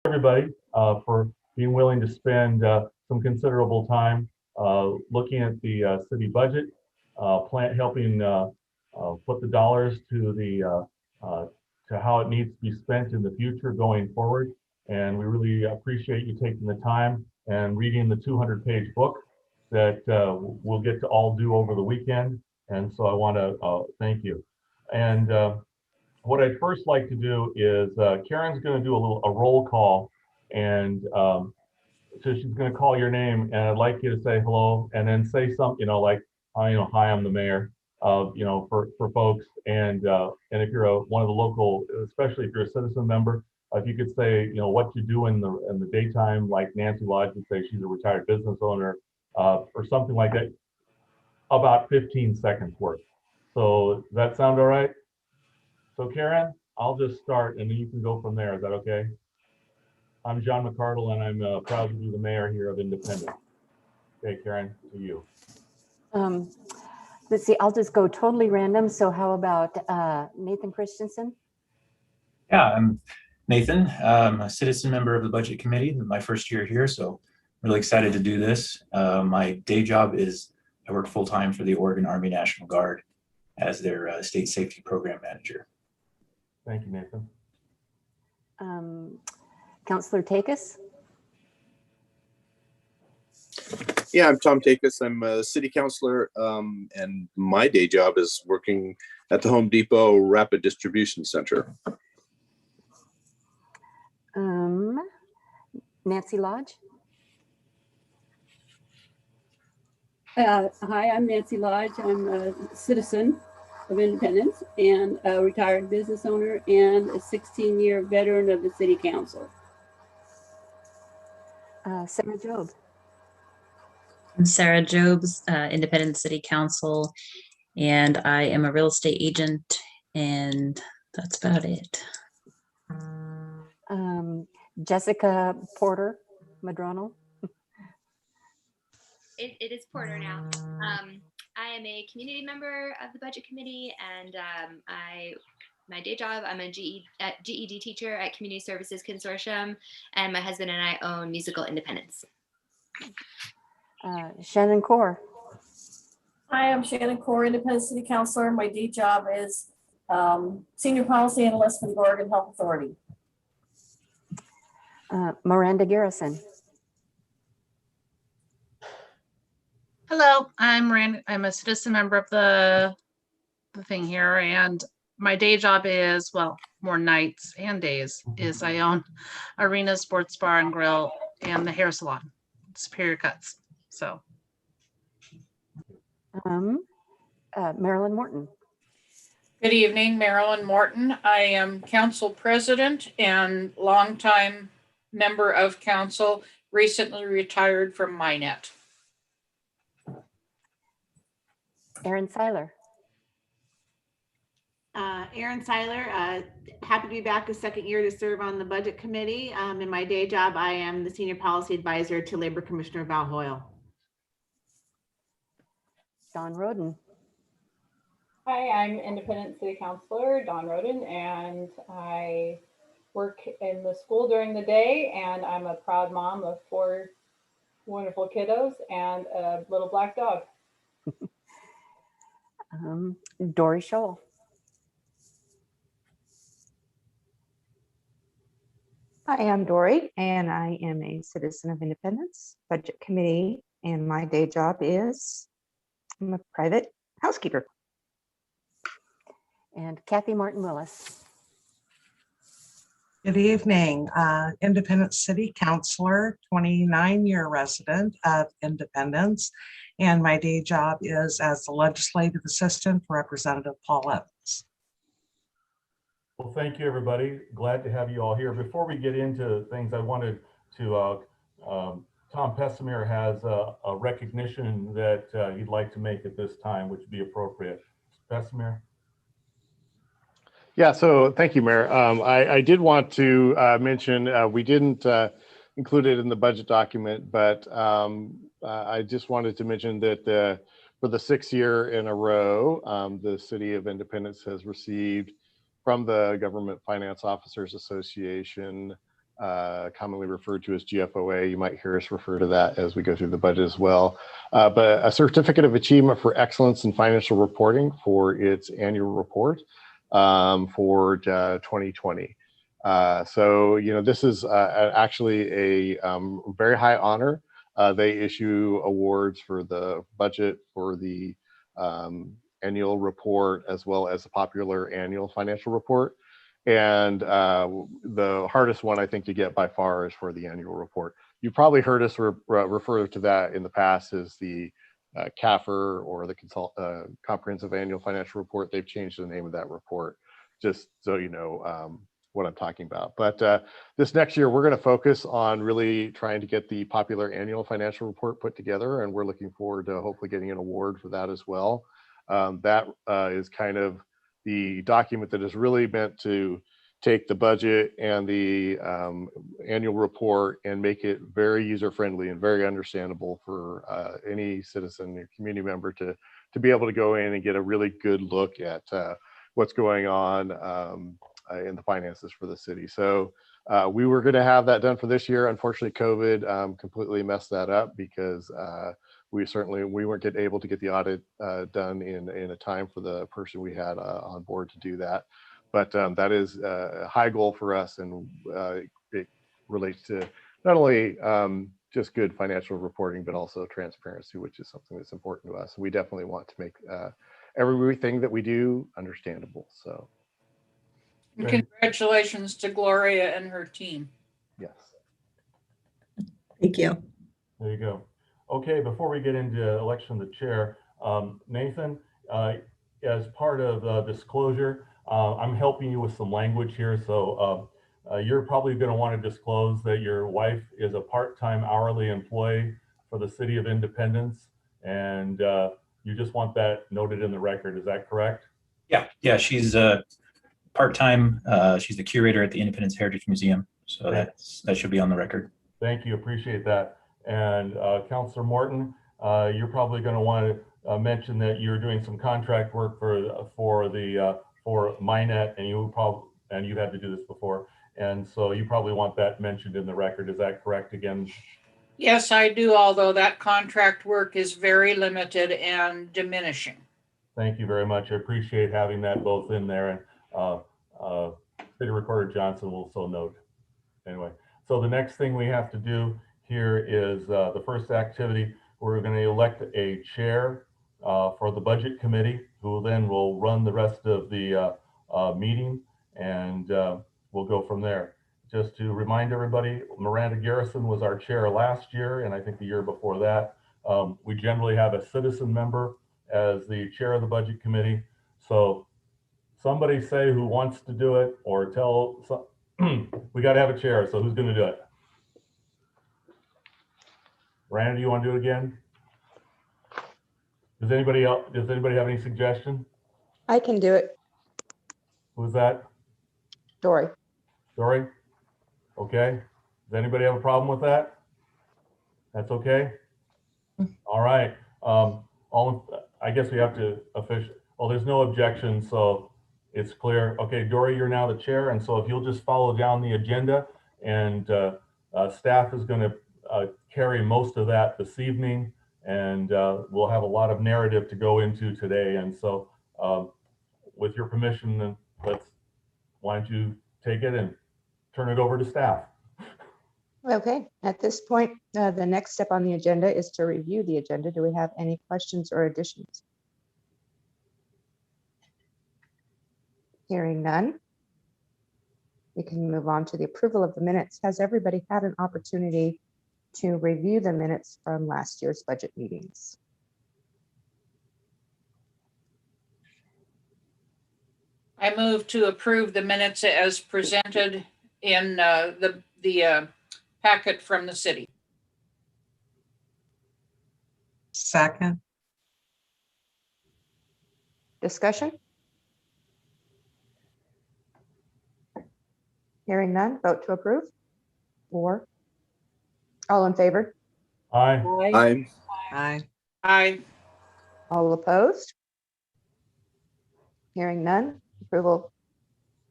everybody for being willing to spend some considerable time looking at the city budget, helping put the dollars to to how it needs to be spent in the future going forward. And we really appreciate you taking the time and reading the 200-page book that we'll get to all do over the weekend. And so I want to thank you. And what I'd first like to do is Karen's going to do a roll call, and so she's going to call your name, and I'd like you to say hello, and then say something, like, hi, I'm the mayor, for folks, and if you're one of the local, especially if you're a citizen member, if you could say, what you do in the daytime, like Nancy Lodge would say, she's a retired business owner, or something like that, about 15 seconds worth. So does that sound all right? So Karen, I'll just start and then you can go from there. Is that okay? I'm John McCardle and I'm proud to be the mayor here of Independence. Okay, Karen, to you. Let's see, I'll just go totally random. So how about Nathan Christensen? Yeah, I'm Nathan. I'm a citizen member of the Budget Committee, my first year here, so I'm really excited to do this. My day job is I work full-time for the Oregon Army National Guard as their state safety program manager. Thank you, Nathan. Councillor Takis? Yeah, I'm Tom Takis. I'm a city councilor, and my day job is working at the Home Depot Rapid Distribution Center. Nancy Lodge? Hi, I'm Nancy Lodge. I'm a citizen of Independence and a retired business owner and a 16-year veteran of the city council. Sarah Job. I'm Sarah Jobs, Independent City Council, and I am a real estate agent, and that's about it. Jessica Porter Madrono. It is Porter now. I am a community member of the Budget Committee, and my day job, I'm a GED teacher at Community Services Consortium, and my husband and I own Musical Independence. Shannon Core. Hi, I'm Shannon Core, Independent City Councilor. My day job is Senior Policy Analyst for the Oregon Health Authority. Miranda Garrison. Hello, I'm Miranda. I'm a citizen member of the thing here, and my day job is, well, more nights and days, is I own Arena Sports Bar and Grill and the hair salon, Superior Cuts. So, Marilyn Morton. Good evening, Marilyn Morton. I am council president and longtime member of council, recently retired from Minet. Erin Seiler. Erin Seiler, happy to be back a second year to serve on the Budget Committee. In my day job, I am the Senior Policy Advisor to Labor Commissioner Val Hoyle. Dawn Roden. Hi, I'm Independent City Councilor Dawn Roden, and I work in the school during the day, and I'm a proud mom of 4 wonderful kiddos and a little black dog. Dory Scholl. Hi, I'm Dory, and I am a citizen of Independence, Budget Committee, and my day job is I'm a private housekeeper. And Kathy Martin Willis. Good evening, Independent City Councilor, 29-year resident of Independence, and my day job is as the legislative assistant for Representative Paul Evans. Well, thank you, everybody. Glad to have you all here. Before we get into things, I wanted to, Tom Pessimir has a recognition that he'd like to make at this time, which would be appropriate. Pessimir? Yeah, so thank you, Mayor. I did want to mention, we didn't include it in the budget document, but I just wanted to mention that for the 6th year in a row, the City of Independence has received from the Government Finance Officers Association commonly referred to as GFOA. You might hear us refer to that as we go through the budget as well. But a certificate of achievement for excellence in financial reporting for its annual report for 2020. So, you know, this is actually a very high honor. They issue awards for the budget, for the annual report, as well as a popular annual financial report. And the hardest one, I think, to get by far is for the annual report. You probably heard us refer to that in the past as the CAFR, or the Comprehensive Annual Financial Report. They've changed the name of that report, just so you know what I'm talking about. But this next year, we're going to focus on really trying to get the popular annual financial report put together, and we're looking forward to hopefully getting an award for that as well. That is kind of the document that is really meant to take the budget and the annual report and make it very user-friendly and very understandable for any citizen or community member to be able to go in and get a really good look at what's going on in the finances for the city. So we were going to have that done for this year. Unfortunately, COVID completely messed that up, because we weren't able to get the audit done in a time for the person we had on board to do that. But that is a high goal for us, and it relates to not only just good financial reporting, but also transparency, which is something that's important to us. We definitely want to make everything that we do understandable. So, and congratulations to Gloria and her team. yes. Thank you. There you go. Okay, before we get into election of the chair, Nathan, as part of disclosure, I'm helping you with some language here. So you're probably going to want to disclose that your wife is a part-time hourly employee for the City of Independence, and you just want that noted in the record. Is that correct? Yeah, she's part-time. She's the curator at the Independence Heritage Museum. So that should be on the record. Thank you, appreciate that. And Councilor Morton, you're probably going to want to mention that you're doing some contract work for Minet, and you had to do this before, and so you probably want that mentioned in the record. Is that correct again? Yes, I do, although that contract work is very limited and diminishing. Thank you very much. I appreciate having that both in there, and City Recorder Johnson will so note. Anyway, so the next thing we have to do here is the first activity. We're going to elect a chair for the Budget Committee, who then will run the rest of the meeting, and we'll go from there. Just to remind everybody, Miranda Garrison was our chair last year, and I think the year before that. We generally have a citizen member as the chair of the Budget Committee. So somebody say who wants to do it, or tell, we got to have a chair, so who's going to do it? Miranda, do you want to do it again? Does anybody have any suggestion? I can do it. Who's that? Dory. Dory? Okay. Does anybody have a problem with that? That's okay? All right. I guess we have to there's no objection, so it's clear. Okay, Dory, you're now the chair, and so if you'll just follow down the agenda, and staff is going to carry most of that this evening, and we'll have a lot of narrative to go into today. And so with your permission, then why don't you take it and turn it over to staff. Okay, at this point, the next step on the agenda is to review the agenda. Do we have any questions or additions? Hearing none, we can move on to the approval of the minutes. Has everybody had an opportunity to review the minutes from last year's budget meetings? I move to approve the minutes as presented in the packet from the city. Second. Discussion? Hearing none, vote to approve. Or all in favor? Aye. Aye. Aye. Aye. All opposed? Hearing none, approval,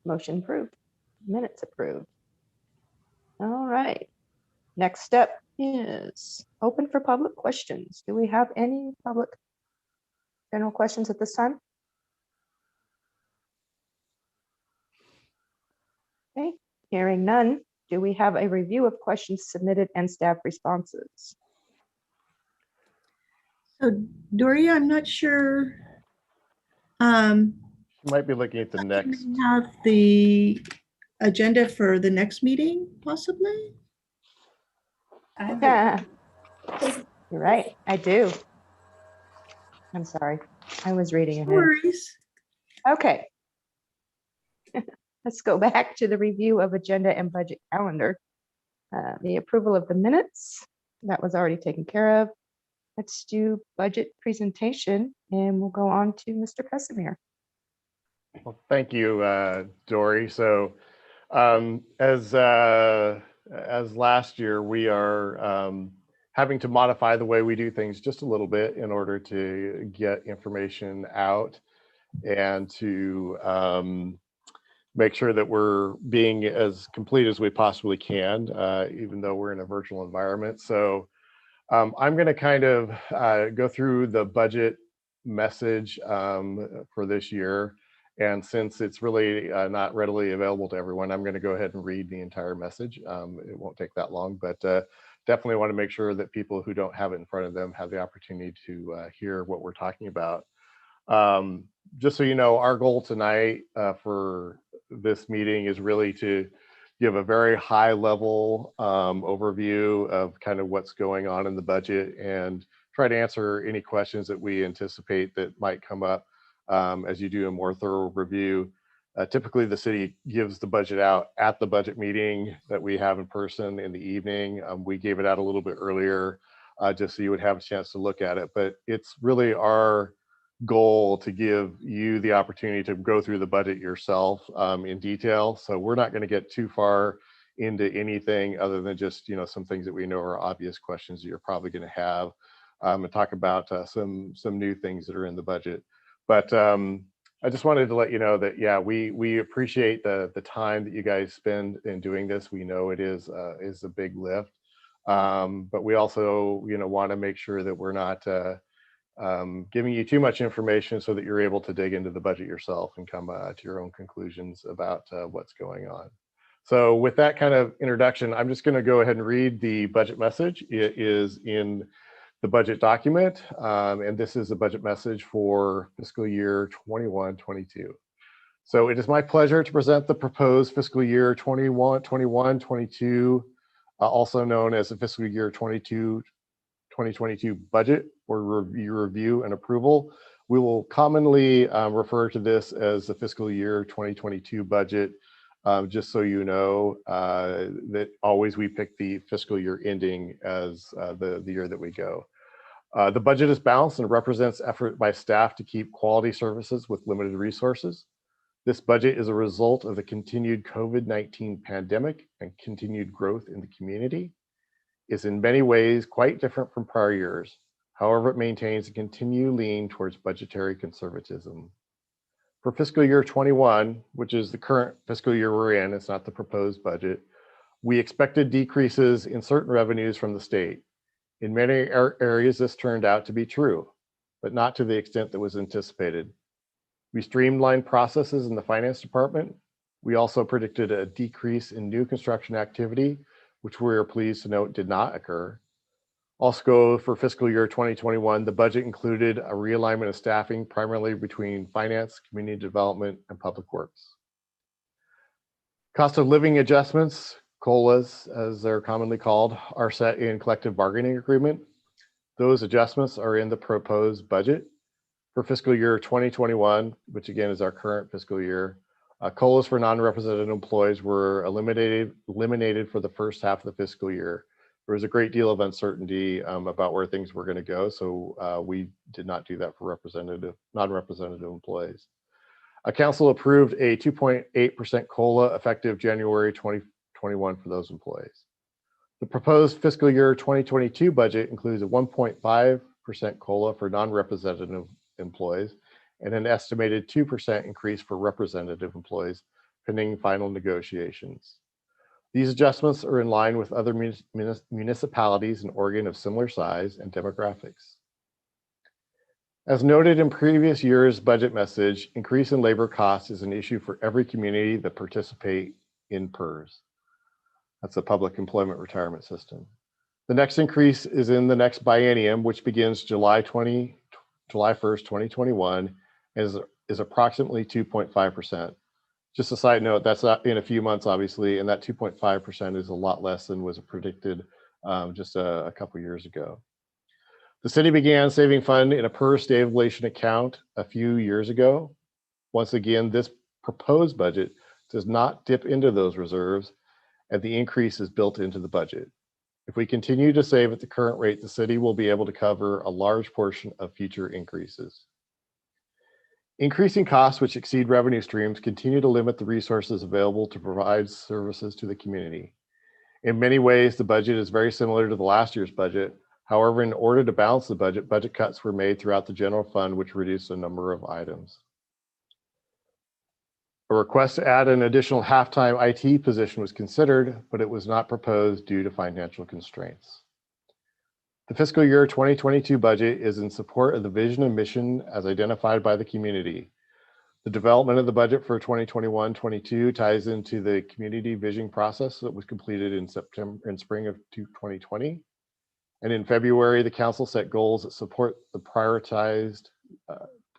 motion approved, minutes approved. All right. Next step is open for public questions. Do we have any public general questions at this time? Okay, hearing none. Do we have a review of questions submitted and staff responses? So Doria, I'm not sure. You might be looking at the next. Have the agenda for the next meeting, possibly? Yeah, you're right. I do. I'm sorry. I was reading ahead. No worries. Okay. Let's go back to the review of agenda and budget calendar. The approval of the minutes, that was already taken care of. Let's do budget presentation and we'll go on to Mr. Casimir. Well, thank you, Dory. So as last year, we are having to modify the way we do things just a little bit in order to get information out and to make sure that we're being as complete as we possibly can, even though we're in a virtual environment. So I'm going to kind of go through the budget message for this year. And since it's really not readily available to everyone, I'm going to go ahead and read the entire message. It won't take that long, but definitely want to make sure that people who don't have it in front of them have the opportunity to hear what we're talking about. Just so you know, our goal tonight for this meeting is really to give a very high level overview of kind of what's going on in the budget and try to answer any questions that we anticipate that might come up as you do a more thorough review. Typically the city gives the budget out at the budget meeting that we have in person in the evening. We gave it out a little bit earlier just so you would have a chance to look at it, but it's really our goal to give you the opportunity to go through the budget yourself in detail. So we're not going to get too far into anything other than just, some things that we know are obvious questions that you're probably going to have and talk about some new things that are in the budget. But I just wanted to let you know that, yeah, we appreciate the time that you guys spend in doing this. We know it is a big lift, but we also, want to make sure that we're not giving you too much information so that you're able to dig into the budget yourself and come to your own conclusions about what's going on. So with that kind of introduction, I'm just going to go ahead and read the budget message. It is in the budget document, and this is the budget message for fiscal year 21-22. So it is my pleasure to present the proposed fiscal year 21-22, also known as the fiscal year 2022 budget for review and approval. We will commonly refer to this as the fiscal year 2022 budget, just so you know that always we pick the fiscal year ending as the year that we go. The budget is balanced and represents effort by staff to keep quality services with limited resources. This budget is a result of the continued COVID-19 pandemic and continued growth in the community. Is in many ways quite different from prior years. However, it maintains a continued lean towards budgetary conservatism. For fiscal year 21, which is the current fiscal year we're in, it's not the proposed budget, we expected decreases in certain revenues from the state. In many areas, this turned out to be true, but not to the extent that was anticipated. We streamlined processes in the finance department. We also predicted a decrease in new construction activity, which we are pleased to note did not occur. Also, for fiscal year 2021, the budget included a realignment of staffing primarily between finance, community development, and public works. Cost of living adjustments, COLAs as they're commonly called, are set in collective bargaining agreement. Those adjustments are in the proposed budget. For fiscal year 2021, which again is our current fiscal year, COLAs for non-represented employees were eliminated for the first half of the fiscal year. There was a great deal of uncertainty about where things were going to go, so we did not do that for non-representative employees. Council approved a 2.8% COLA effective January 2021 for those employees. The proposed fiscal year 2022 budget includes a 1.5% COLA for non-representative employees and an estimated 2% increase for representative employees, pending final negotiations. These adjustments are in line with other municipalities in Oregon of similar size and demographics. As noted in previous year's budget message, increase in labor costs is an issue for every community that participate in PERS. That's a public employment retirement system. The next increase is in the next biennium, which begins July 1st, 2021, and is approximately 2.5%. Just a side note, that's not in a few months, obviously, and that 2.5% is a lot less than was predicted just a couple years ago. The city began saving fund in a PERS stabilization account a few years ago. Once again, this proposed budget does not dip into those reserves, and the increase is built into the budget. If we continue to save at the current rate, the city will be able to cover a large portion of future increases. Increasing costs which exceed revenue streams continue to limit the resources available to provide services to the community. In many ways, the budget is very similar to the last year's budget. However, in order to balance the budget cuts were made throughout the general fund, which reduced a number of items. A request to add an additional half-time IT position was considered, but it was not proposed due to financial constraints. The fiscal year 2022 budget is in support of the vision and mission as identified by the community. The development of the budget for 2021-22 ties into the community vision process that was completed in spring of 2020. And in February, the council set goals that support the prioritized,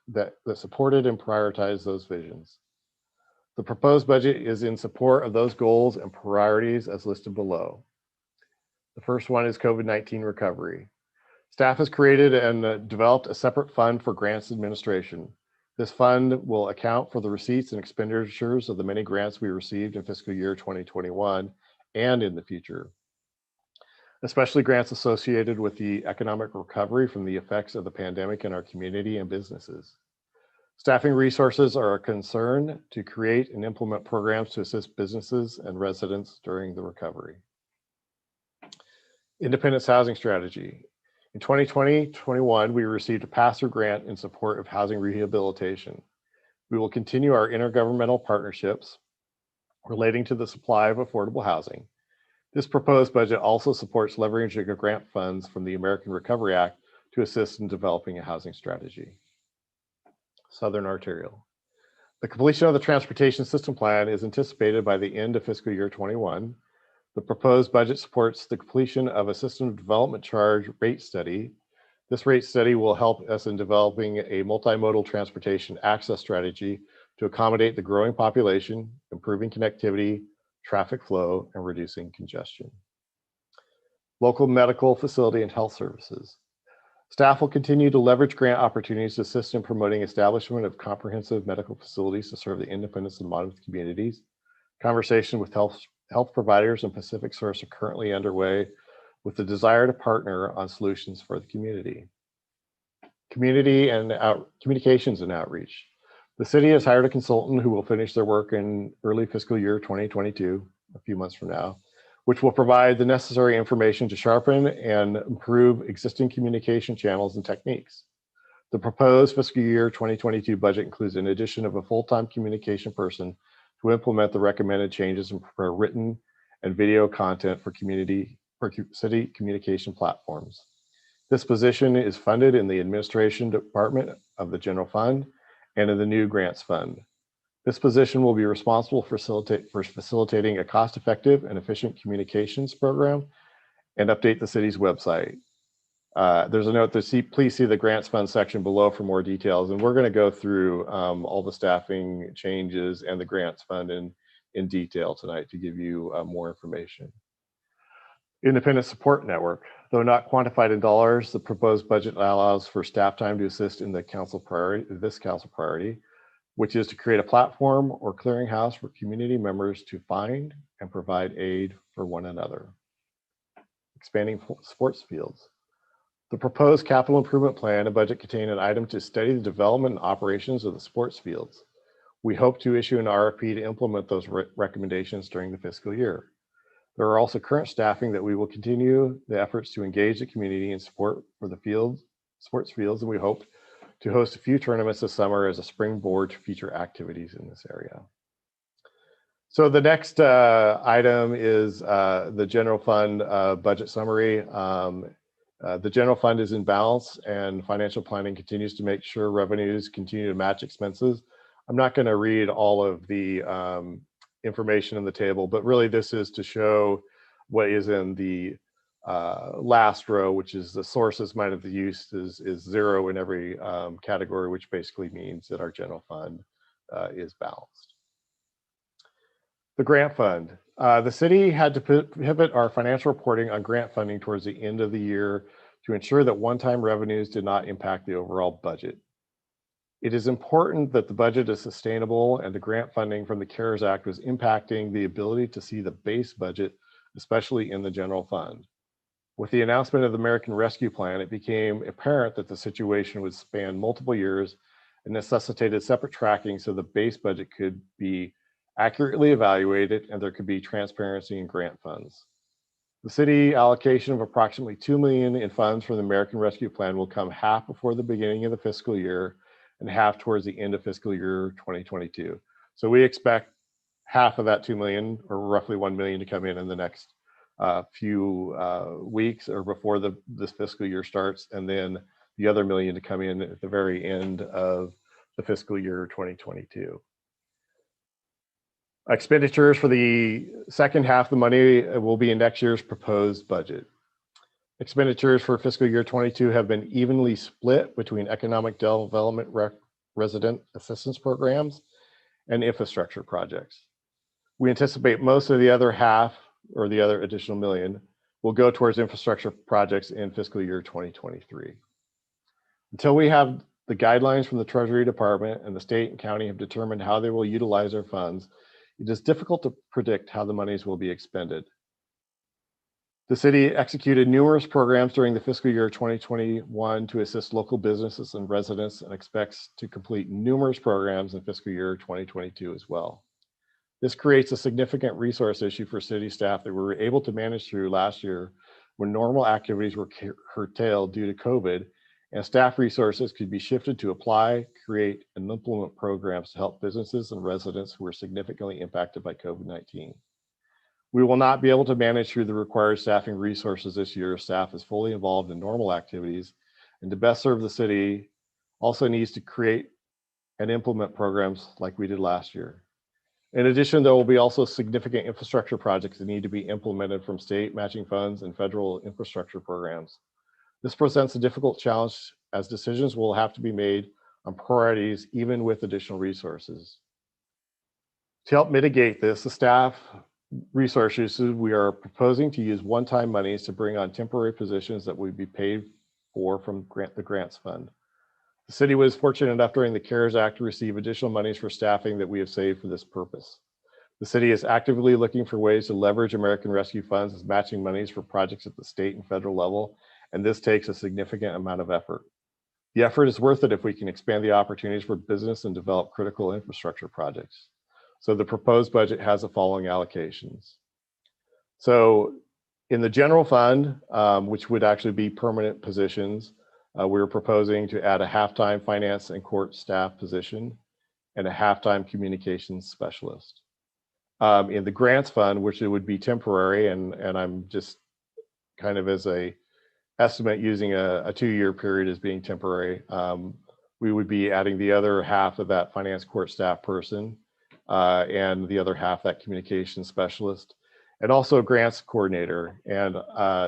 that supported and prioritized those visions. The proposed budget is in support of those goals and priorities as listed below. The first one is COVID-19 recovery. Staff has created and developed a separate fund for grants administration. This fund will account for the receipts and expenditures of the many grants we received in fiscal year 2021 and in the future, especially grants associated with the economic recovery from the effects of the pandemic in our community and businesses. Staffing resources are a concern to create and implement programs to assist businesses and residents during the recovery. Independence housing strategy. In 2020-21, we received a pass-through grant in support of housing rehabilitation. We will continue our intergovernmental partnerships relating to the supply of affordable housing. This proposed budget also supports leveraging of grant funds from the American Recovery Act to assist in developing a housing strategy. Southern Arterial. The completion of the transportation system plan is anticipated by the end of fiscal year 21. The proposed budget supports the completion of a system development charge rate study. This rate study will help us in developing a multimodal transportation access strategy to accommodate the growing population, improving connectivity, traffic flow, and reducing congestion. Local medical facility and health services. Staff will continue to leverage grant opportunities to assist in promoting establishment of comprehensive medical facilities to serve the Independence and Monmouth communities. Conversation with health providers and Pacific Source are currently underway with the desire to partner on solutions for the community. Communications and outreach. The city has hired a consultant who will finish their work in early fiscal year 2022, a few months from now, which will provide the necessary information to sharpen and improve existing communication channels and techniques. The proposed fiscal year 2022 budget includes an addition of a full-time communication person to implement the recommended changes and prepare written and video content for city communication platforms. This position is funded in the administration department of the general fund and in the new grants fund. This position will be responsible for facilitating a cost-effective and efficient communications program and update the city's website. There's a note that please see the grants fund section below for more details. And we're going to go through all the staffing changes and the grants fund in detail tonight to give you more information. Independent Support Network. Though not quantified in dollars, the proposed budget allows for staff time to assist in the council priority, which is to create a platform or clearinghouse for community members to find and provide aid for one another. Expanding sports fields. The proposed capital improvement plan and budget contain an item to study the development and operations of the sports fields. We hope to issue an RFP to implement those recommendations during the fiscal year. There are also current staffing that we will continue the efforts to engage the community in support for the sports fields, and we hope to host a few tournaments this summer as a springboard to future activities in this area. So the next item is the general fund budget summary. The general fund is in balance and financial planning continues to make sure revenues continue to match expenses. I'm not going to read all of the information in the table, but really this is to show what is in the last row, which is the sources minus the use is zero in every category, which basically means that our general fund is balanced. The grant fund. The city had to pivot our financial reporting on grant funding towards the end of the year to ensure that one-time revenues did not impact the overall budget. It is important that the budget is sustainable, and the grant funding from the CARES Act was impacting the ability to see the base budget, especially in the general fund. With the announcement of the American Rescue Plan, it became apparent that the situation would span multiple years and necessitated separate tracking so the base budget could be accurately evaluated and there could be transparency in grant funds. The city allocation of approximately $2 million in funds from the American Rescue Plan will come half before the beginning of the fiscal year and half towards the end of fiscal year 2022. So we expect half of that 2 million, or roughly 1 million, to come in the next few weeks or before this fiscal year starts, and then the other $1 million to come in at the very end of the fiscal year 2022. Expenditures for the second half of the money will be in next year's proposed budget. Expenditures for fiscal year 22 have been evenly split between economic development resident assistance programs and infrastructure projects. We anticipate most of the other half, or the other additional $1 million, will go towards infrastructure projects in fiscal year 2023. Until we have the guidelines from the Treasury Department and the state and county have determined how they will utilize their funds, it is difficult to predict how the monies will be expended. The city executed numerous programs during the fiscal year 2021 to assist local businesses and residents, and expects to complete numerous programs in fiscal year 2022 as well. This creates a significant resource issue for city staff that we were able to manage through last year when normal activities were curtailed due to COVID, and staff resources could be shifted to apply, create, and implement programs to help businesses and residents who were significantly impacted by COVID-19. We will not be able to manage through the required staffing resources this year. Staff is fully involved in normal activities, and to best serve the city also needs to create and implement programs like we did last year. In addition, there will be also significant infrastructure projects that need to be implemented from state matching funds and federal infrastructure programs. This presents a difficult challenge as decisions will have to be made on priorities even with additional resources. To help mitigate this, the staff resources, we are proposing to use one-time monies to bring on temporary positions that would be paid for from the grants fund. The city was fortunate enough during the CARES Act to receive additional monies for staffing that we have saved for this purpose. The city is actively looking for ways to leverage American Rescue funds as matching monies for projects at the state and federal level, and this takes a significant amount of effort. The effort is worth it if we can expand the opportunities for business and develop critical infrastructure projects. So the proposed budget has the following allocations. So in the general fund, which would actually be permanent positions, we're proposing to add a half-time finance and court staff position and a half-time communications specialist. In the grants fund, which it would be temporary, and I'm just kind of as a estimate using a 2-year period as being temporary, we would be adding the other half of that finance court staff person and the other half that communication specialist, and also a grants coordinator. And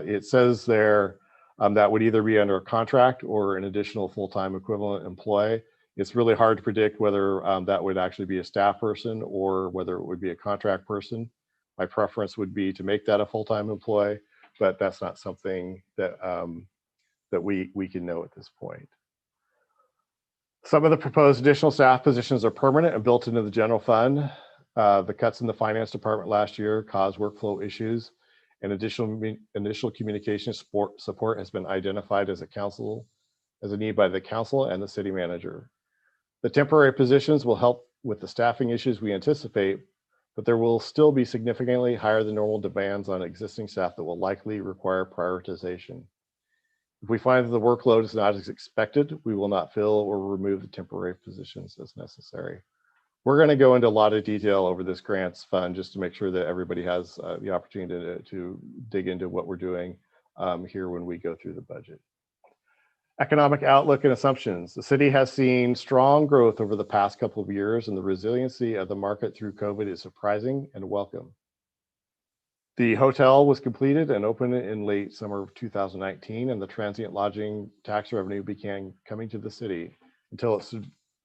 it says there that would either be under a contract or an additional full-time equivalent employee. It's really hard to predict whether that would actually be a staff person or whether it would be a contract person. My preference would be to make that a full-time employee, but that's not something that that we can know at this point. Some of the proposed additional staff positions are permanent and built into the general fund. The cuts in the finance department last year caused workflow issues, and initial communication support has been identified as a need by the council and the city manager. The temporary positions will help with the staffing issues we anticipate, but there will still be significantly higher than normal demands on existing staff that will likely require prioritization. If we find that the workload is not as expected, we will not fill or remove the temporary positions as necessary. We're going to go into a lot of detail over this grants fund just to make sure that everybody has the opportunity to dig into what we're doing here when we go through the budget. Economic outlook and assumptions. The city has seen strong growth over the past couple of years, and the resiliency of the market through COVID is surprising and welcome. The hotel was completed and opened in late summer of 2019, and the transient lodging tax revenue began coming to the city until it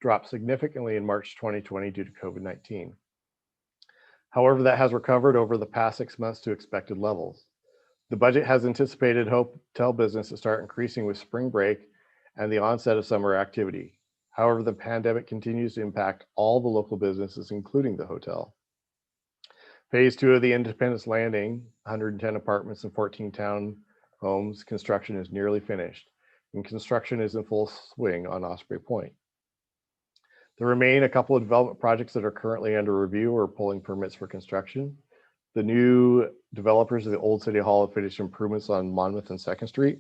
dropped significantly in March 2020 due to COVID-19. However, that has recovered over the past 6 months to expected levels. The budget has anticipated hotel business to start increasing with spring break and the onset of summer activity. However, the pandemic continues to impact all the local businesses, including the hotel. Phase 2 of the Independence Landing, 110 apartments and 14 town homes, construction is nearly finished, and construction is in full swing on Osprey Point. There remain a couple of development projects that are currently under review or pulling permits for construction. The new developers of the old City Hall have finished improvements on Monmouth and 2nd Street.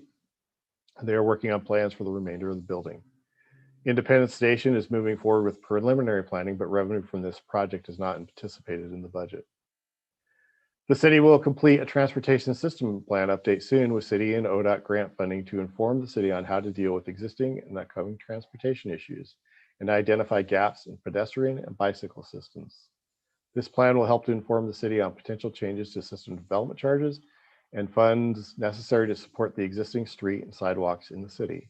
They are working on plans for the remainder of the building. Independence Station is moving forward with preliminary planning, but revenue from this project is not anticipated in the budget. The city will complete a transportation system plan update soon with city and ODOT grant funding to inform the city on how to deal with existing and upcoming transportation issues and identify gaps in pedestrian and bicycle systems. This plan will help to inform the city on potential changes to system development charges and funds necessary to support the existing street and sidewalks in the city.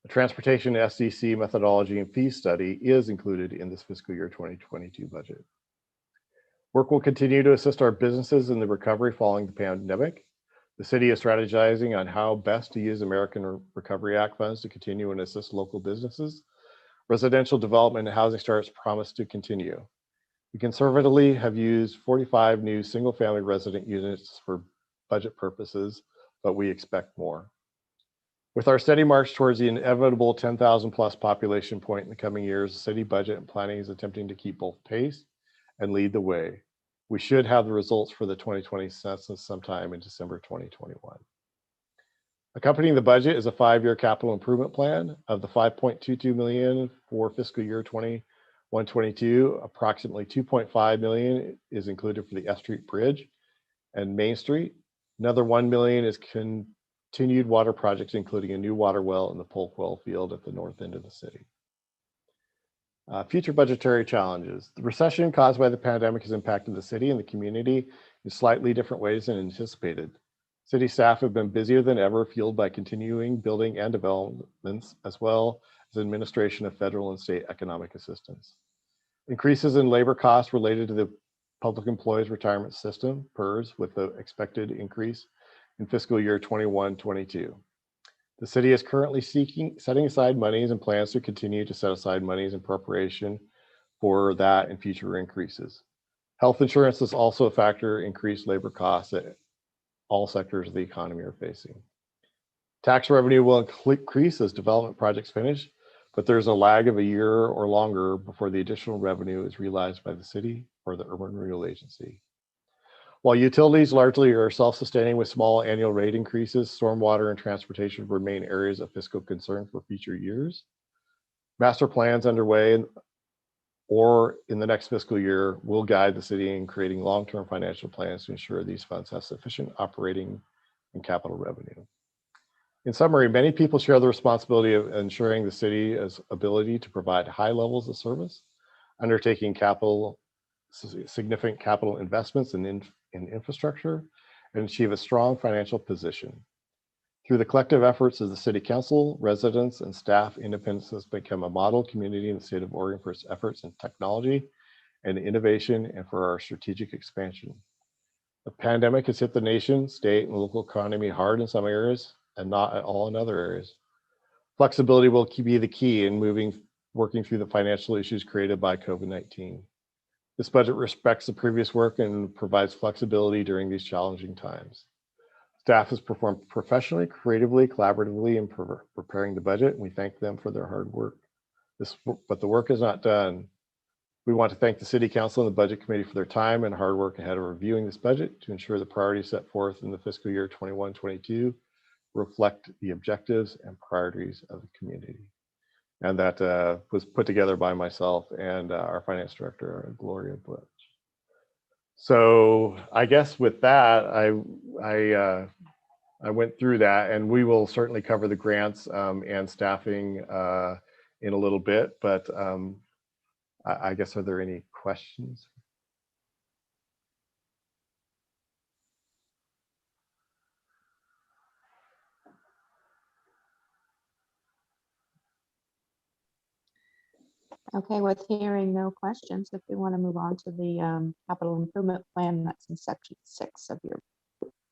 A transportation SDC methodology and fee study is included in this fiscal year 2022 budget. Work will continue to assist our businesses in the recovery following the pandemic. The city is strategizing on how best to use American Recovery Act funds to continue and assist local businesses. Residential development and housing starts promise to continue. We conservatively have used 45 new single-family resident units for budget purposes, but we expect more. With our steady march towards the inevitable 10,000 plus population point in the coming years, the city budget and planning is attempting to keep both pace and lead the way. We should have the results for the 2020 census sometime in December 2021. Accompanying the budget is a 5-year capital improvement plan. Of the $5.22 million for fiscal year 21-22, approximately $2.5 million is included for the F Street Bridge and Main Street. Another $1 million is continued water projects, including a new water well in the Polk Well field at the north end of the city. Future budgetary challenges. The recession caused by the pandemic has impacted the city and the community in slightly different ways than anticipated. City staff have been busier than ever, fueled by continuing building and developments, as well as administration of federal and state economic assistance. Increases in labor costs related to the Public Employees Retirement System, PERS, with the expected increase in fiscal year 21-22. The city is currently setting aside monies and plans to continue to set aside monies in preparation for that and future increases. Health insurance is also a factor, increased labor costs that all sectors of the economy are facing. Tax revenue will increase as development projects finish, but there's a lag of a year or longer before the additional revenue is realized by the city or the Urban Renewal Agency. While utilities largely are self-sustaining with small annual rate increases, stormwater and transportation remain areas of fiscal concern for future years. Master plans underway or in the next fiscal year will guide the city in creating long-term financial plans to ensure these funds have sufficient operating and capital revenue. In summary, many people share the responsibility of ensuring the city's ability to provide high levels of service, undertaking significant capital investments in infrastructure, and achieve a strong financial position. Through the collective efforts of the City Council, residents, and staff, Independence has become a model community in the state of Oregon for its efforts in technology and innovation and for our strategic expansion. The pandemic has hit the nation, state, and local economy hard in some areas and not at all in other areas. Flexibility will be the key in working through the financial issues created by COVID-19. This budget respects the previous work and provides flexibility during these challenging times. Staff has performed professionally, creatively, collaboratively in preparing the budget, and we thank them for their hard work. But the work is not done. We want to thank the City Council and the Budget Committee for their time and hard work ahead of reviewing this budget to ensure the priorities set forth in the fiscal year 21-22 reflect the objectives and priorities of the community. And that was put together by myself and our finance director, Gloria Butch. So I guess with that, I went through that, and we will certainly cover the grants and staffing in a little bit, but I guess, are there any questions? Okay, with hearing no questions, if we want to move on to the capital improvement plan, that's in section 6 of your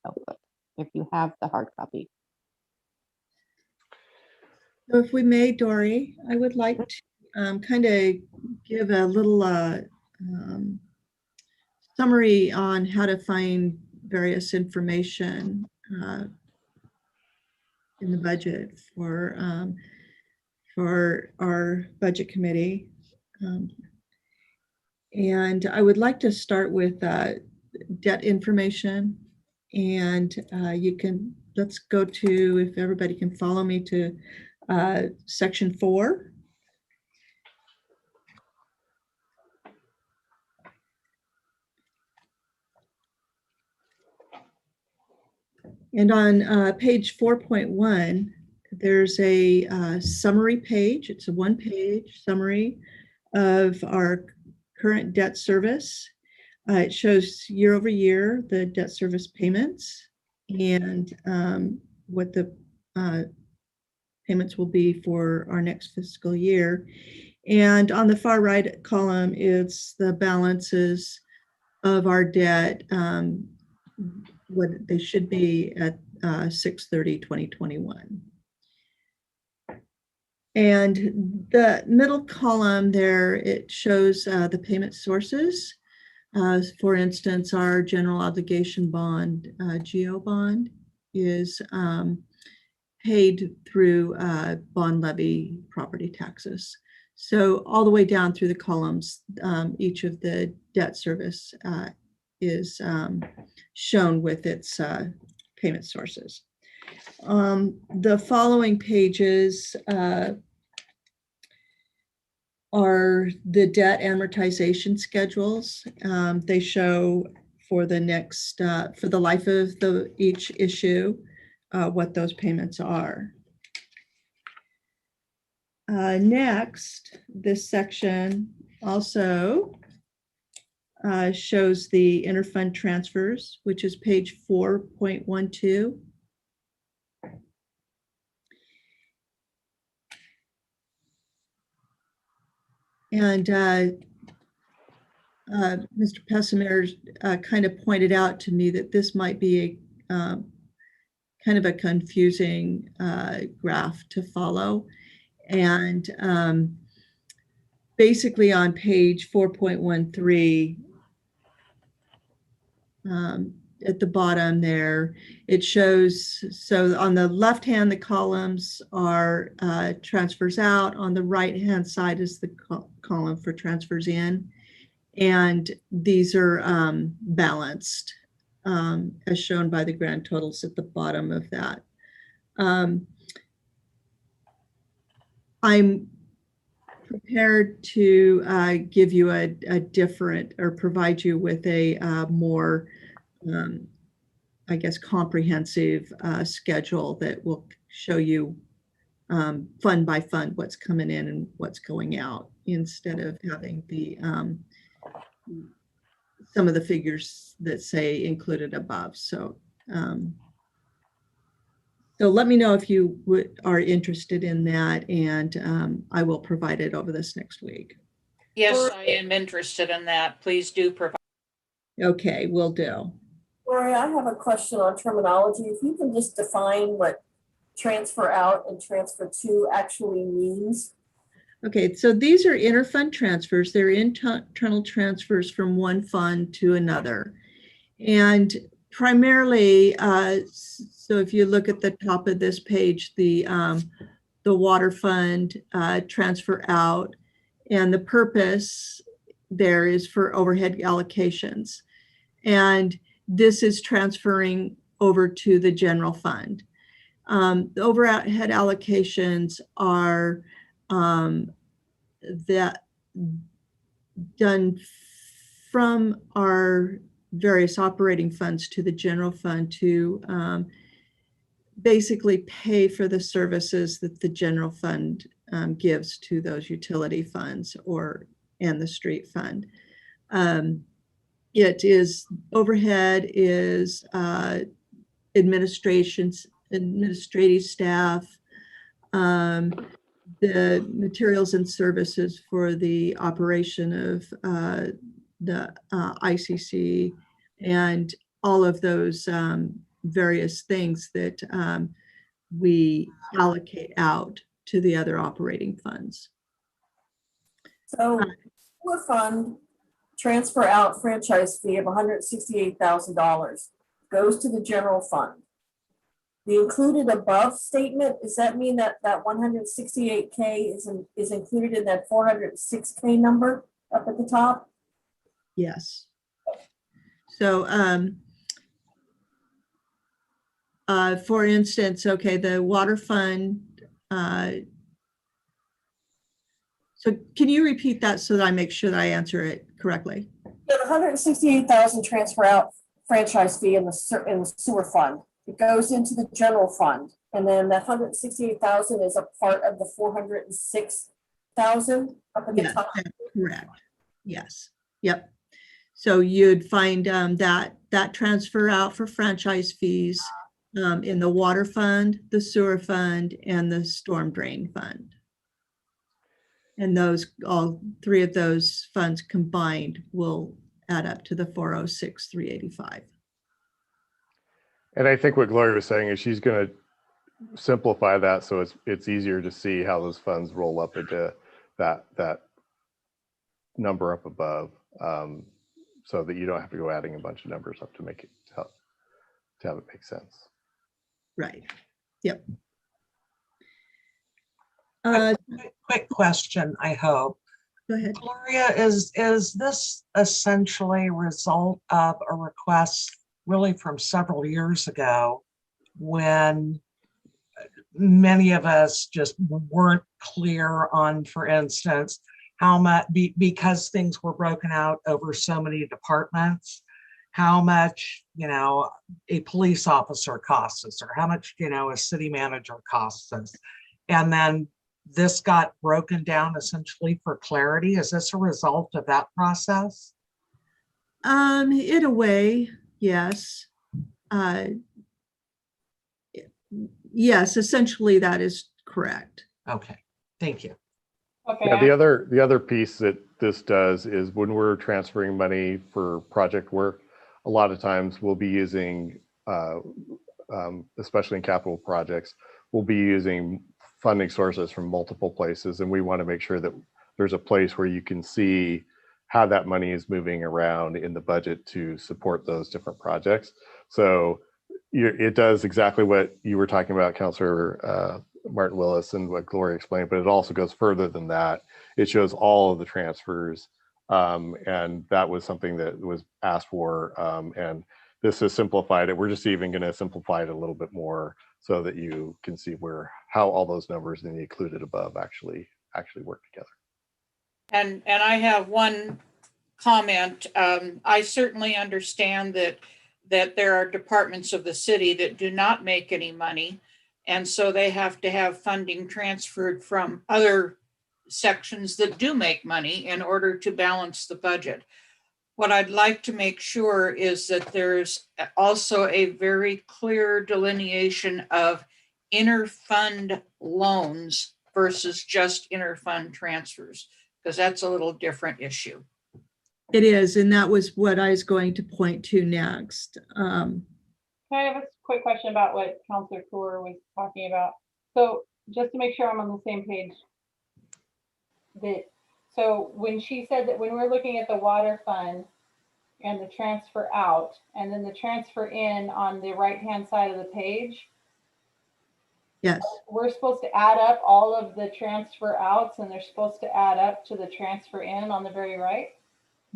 notebook, if you have the hard copy. So if we may, Dory, I would like to kind of give a little summary on how to find various information in the budget for our budget committee. And I would like to start with debt information. And let's go to, if everybody can follow me, to section 4. And on page 4.1, there's a summary page. It's a one-page summary of our current debt service. It shows year over year the debt service payments and what the payments will be for our next fiscal year. And on the far right column, it's the balances of our debt, what they should be at 6/30/2021. And the middle column there, it shows the payment sources. For instance, our general obligation bond, GO bond, is paid through bond levy property taxes. So all the way down through the columns, each of the debt service is shown with its payment sources. The following pages are the debt amortization schedules. They show for the next, for the life of each issue, what those payments are. Next, this section also shows the interfund transfers, which is page 4.12. And Mr. Pessimer kind of pointed out to me that this might be a kind of a confusing graph to follow. And basically on page 4.13, at the bottom there, it shows, so on the left hand, the columns are transfers out. On the right hand side is the column for transfers in. And these are balanced as shown by the grand totals at the bottom of that. I'm prepared to give you a different, or provide you with a more, I guess, comprehensive schedule that will show you fund by fund what's coming in and what's going out, instead of having the some of the figures that say included above. So so let me know if you are interested in that, and I will provide it over this next week. Yes, I am interested in that. Please do provide. Okay, will do. Lori, I have a question on terminology. If you can just define what transfer out and transfer to actually means. Okay, so these are interfund transfers. They're internal transfers from one fund to another. And primarily, so if you look at the top of this page, the water fund transfer out, and the purpose there is for overhead allocations. And this is transferring over to the general fund. The overhead allocations are that done from our various operating funds to the general fund to basically pay for the services that the general fund gives to those utility funds and the street fund. It is overhead is administrative staff, the materials and services for the operation of the ICC, and all of those various things that we allocate out to the other operating funds. So sewer fund transfer out franchise fee of $168,000 goes to the general fund. The included above statement, does that mean that that 168K is included in that 406K number up at the top? Yes. So for instance, okay, the water fund. So can you repeat that so that I make sure that I answer it correctly? Yeah, the 168,000 transfer out franchise fee in the sewer fund. It goes into the general fund, and then that 168,000 is a part of the 406,000 up at the top. That's correct. Yes. Yep. So you'd find that transfer out for franchise fees in the water fund, the sewer fund, and the storm drain fund. And all three of those funds combined will add up to the 406,385. And I think what Gloria was saying is she's going to simplify that so it's easier to see how those funds roll up into that number up above, so that you don't have to go adding a bunch of numbers up to make it to have it make sense. Right. Yep. Quick question, I hope. Go ahead. Gloria, is this essentially a result of a request really from several years ago when many of us just weren't clear on, for instance, how much, because things were broken out over so many departments, how much, a police officer costs us, or how much, a city manager costs us. And then this got broken down essentially for clarity. Is this a result of that process? In a way, yes. Yes, essentially that is correct. Okay, thank you. Okay. Yeah, the other piece that this does is when we're transferring money for project work, a lot of times we'll be using, especially in capital projects, we'll be using funding sources from multiple places, and we want to make sure that there's a place where you can see how that money is moving around in the budget to support those different projects. So it does exactly what you were talking about, Councilor Martin Willis, and what Gloria explained, but it also goes further than that. It shows all of the transfers, and that was something that was asked for, and this has simplified it. We're just even going to simplify it a little bit more so that you can see how all those numbers in the included above actually work together. And I have one comment. I certainly understand that there are departments of the city that do not make any money, and so they have to have funding transferred from other sections that do make money in order to balance the budget. What I'd like to make sure is that there's also a very clear delineation of interfund loans versus just interfund transfers, because that's a little different issue. It is, and that was what I was going to point to next. Can I have a quick question about what Councilor Kaur was talking about? So just to make sure I'm on the same page, so when she said that when we're looking at the water fund and the transfer out and then the transfer in on the right-hand side of the page, yes, we're supposed to add up all of the transfer outs and they're supposed to add up to the transfer in on the very right?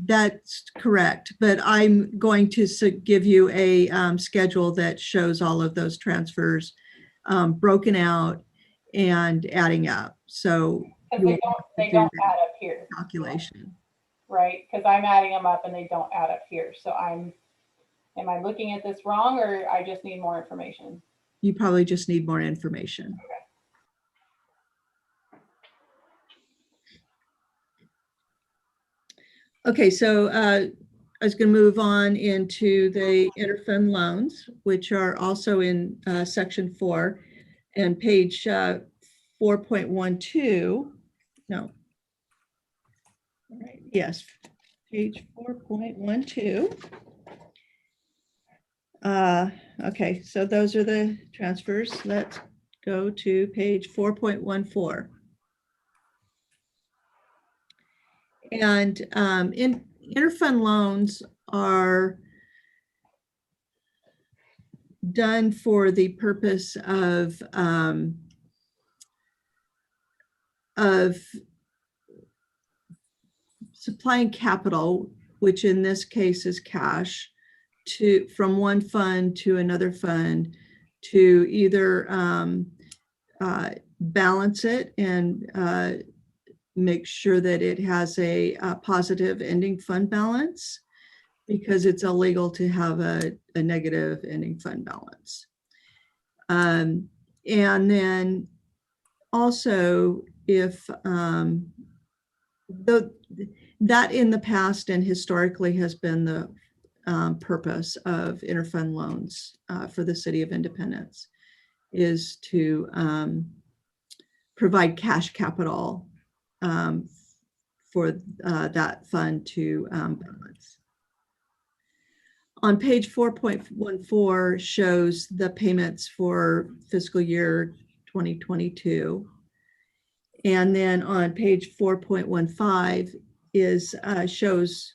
That's correct, but I'm going to give you a schedule that shows all of those transfers broken out and adding up. So Because You they do don't the add up here, calculation. right? Because I'm adding them up and they don't add up here. So am I looking at this wrong, or I just need more information? You probably just need more information. Okay, so I was going to move on into the interfund loans, which are also in section 4 and page 4.12. No. All right, yes, page 4.12. Okay, so those are the transfers. Let's go to page 4.14. And in interfund loans are done for the purpose of supplying capital, which in this case is cash, from one fund to another fund to either balance it and make sure that it has a positive ending fund balance, because it's illegal to have a negative ending fund balance. And then also, if that in the past and historically has been the purpose of interfund loans for the City of Independence, is to provide cash capital for that fund to balance. On page 4.14 shows the payments for fiscal year 2022. And then on page 4.15 is shows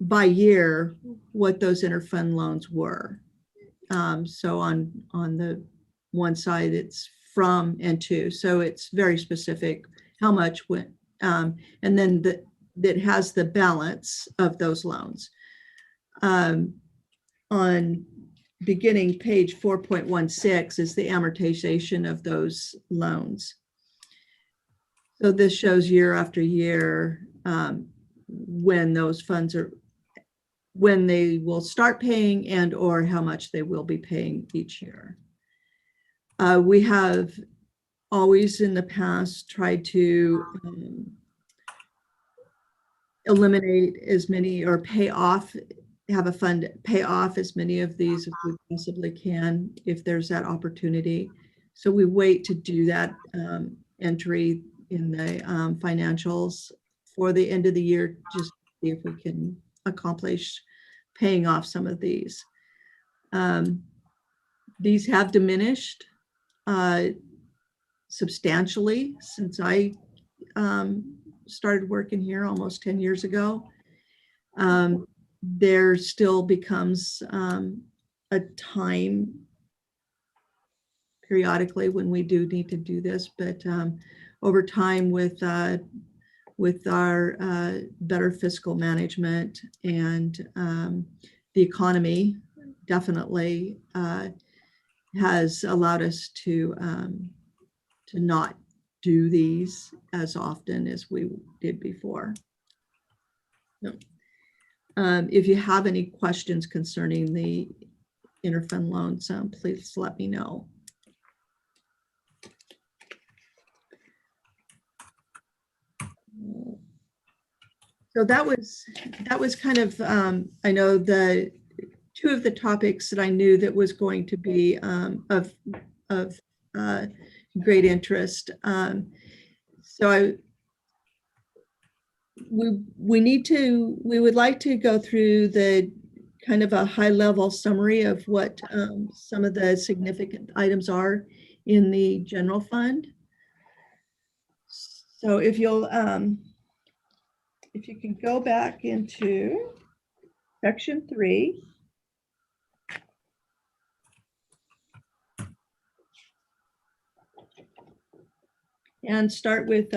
by year what those interfund loans were. So on the one side, it's from and to, so it's very specific how much went, and then that has the balance of those loans. On beginning page 4.16 is the amortization of those loans. So this shows year after year when those funds are, when they will start paying and or how much they will be paying each year. We have always in the past tried to eliminate as many or pay off, have a fund pay off as many of these as we possibly can if there's that opportunity. So we wait to do that entry in the financials for the end of the year, just to see if we can accomplish paying off some of these. These have diminished substantially since I started working here almost 10 years ago. There still becomes a time periodically when we do need to do this, but over time with our better fiscal management and the economy definitely has allowed us to not do these as often as we did before. No. If you have any questions concerning the interfund loans, please let me know. So that was kind of, I know the two of the topics that I knew that was going to be of great interest. So we would like to go through the kind of a high level summary of what some of the significant items are in the general fund. So if you'll, if you can go back into section 3. And start with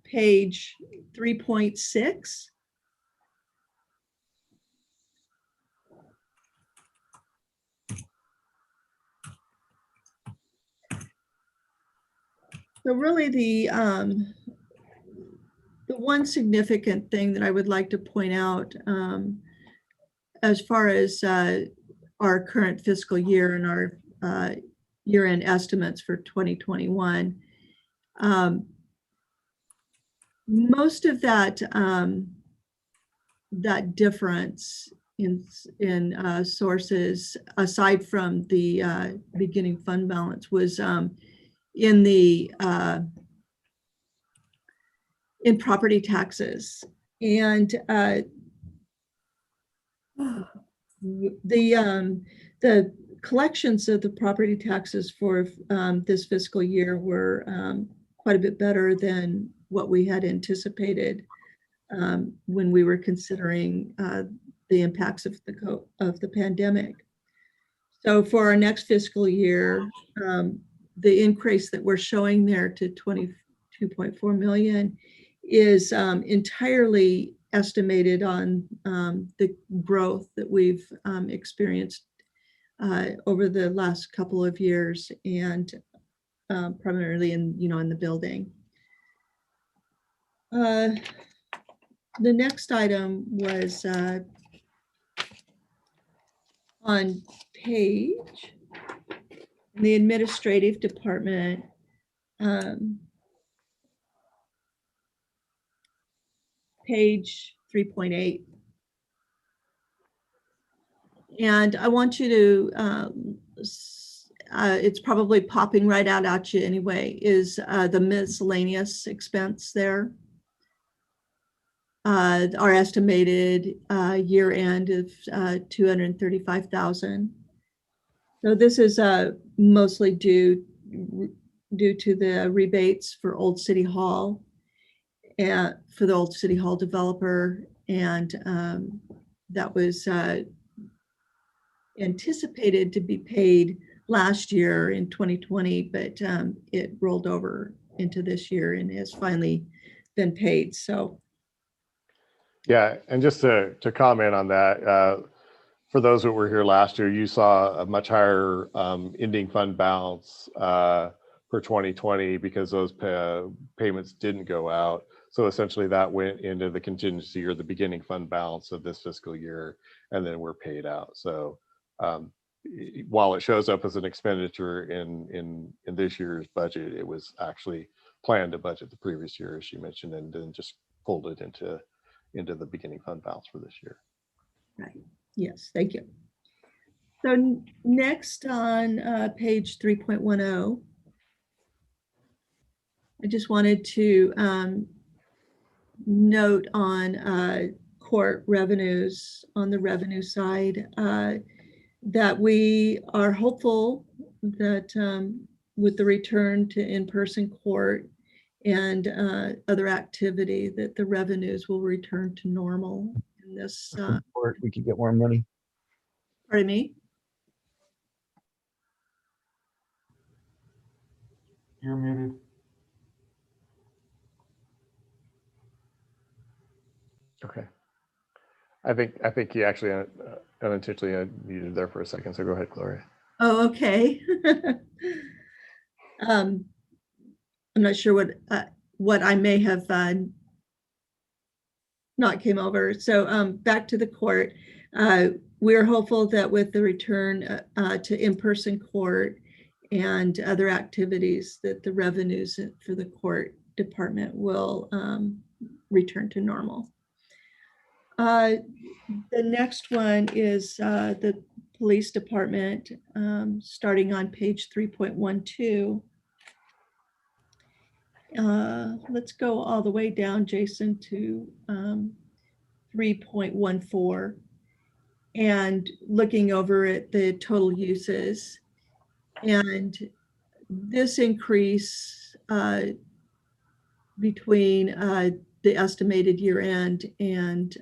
page 3.6. So really the The one significant thing that I would like to point out, as far as our current fiscal year and our year-end estimates for 2021, most of that that difference in sources, aside from the beginning fund balance, was in property taxes. And the collections of the property taxes for this fiscal year were quite a bit better than what we had anticipated when we were considering the impacts of the pandemic. So for our next fiscal year, the increase that we're showing there to 22.4 million is entirely estimated on the growth that we've experienced over the last couple of years, and primarily in the building. The next item was on page in the administrative department. Page 3.8. And I want you to, it's probably popping right out at you anyway, is the miscellaneous expense there. Our estimated year end of 235,000. So this is mostly due to the rebates for Old City Hall, and for the Old City Hall developer, and that was anticipated to be paid last year in 2020, but it rolled over into this year and has finally been paid. So yeah, and just to comment on that, for those that were here last year, you saw a much higher ending fund balance for 2020 because those payments didn't go out. So essentially that went into the contingency or the beginning fund balance of this fiscal year, and then were paid out. So while it shows up as an expenditure in this year's budget, it was actually planned to budget the previous year, as you mentioned, and then just pulled it into the beginning fund balance for this year. right, yes, thank you. So next on page 3.10, I just wanted to note on court revenues on the revenue side that we are hopeful that with the return to in-person court and other activity, that the revenues will return to normal in this. We could get more money. Pardon me? You're muted. Okay. I think you actually unintentionally muted there for a second. So go ahead, Gloria. Oh, okay. I'm not sure what I may have not came over. So back to the court. We're hopeful that with the return to in-person court and other activities, that the revenues for the court department will return to normal. The next one is the police department, starting on page 3.12. Let's go all the way down, Jason, to 3.14, and looking over at the total uses. And this increase between the estimated year end and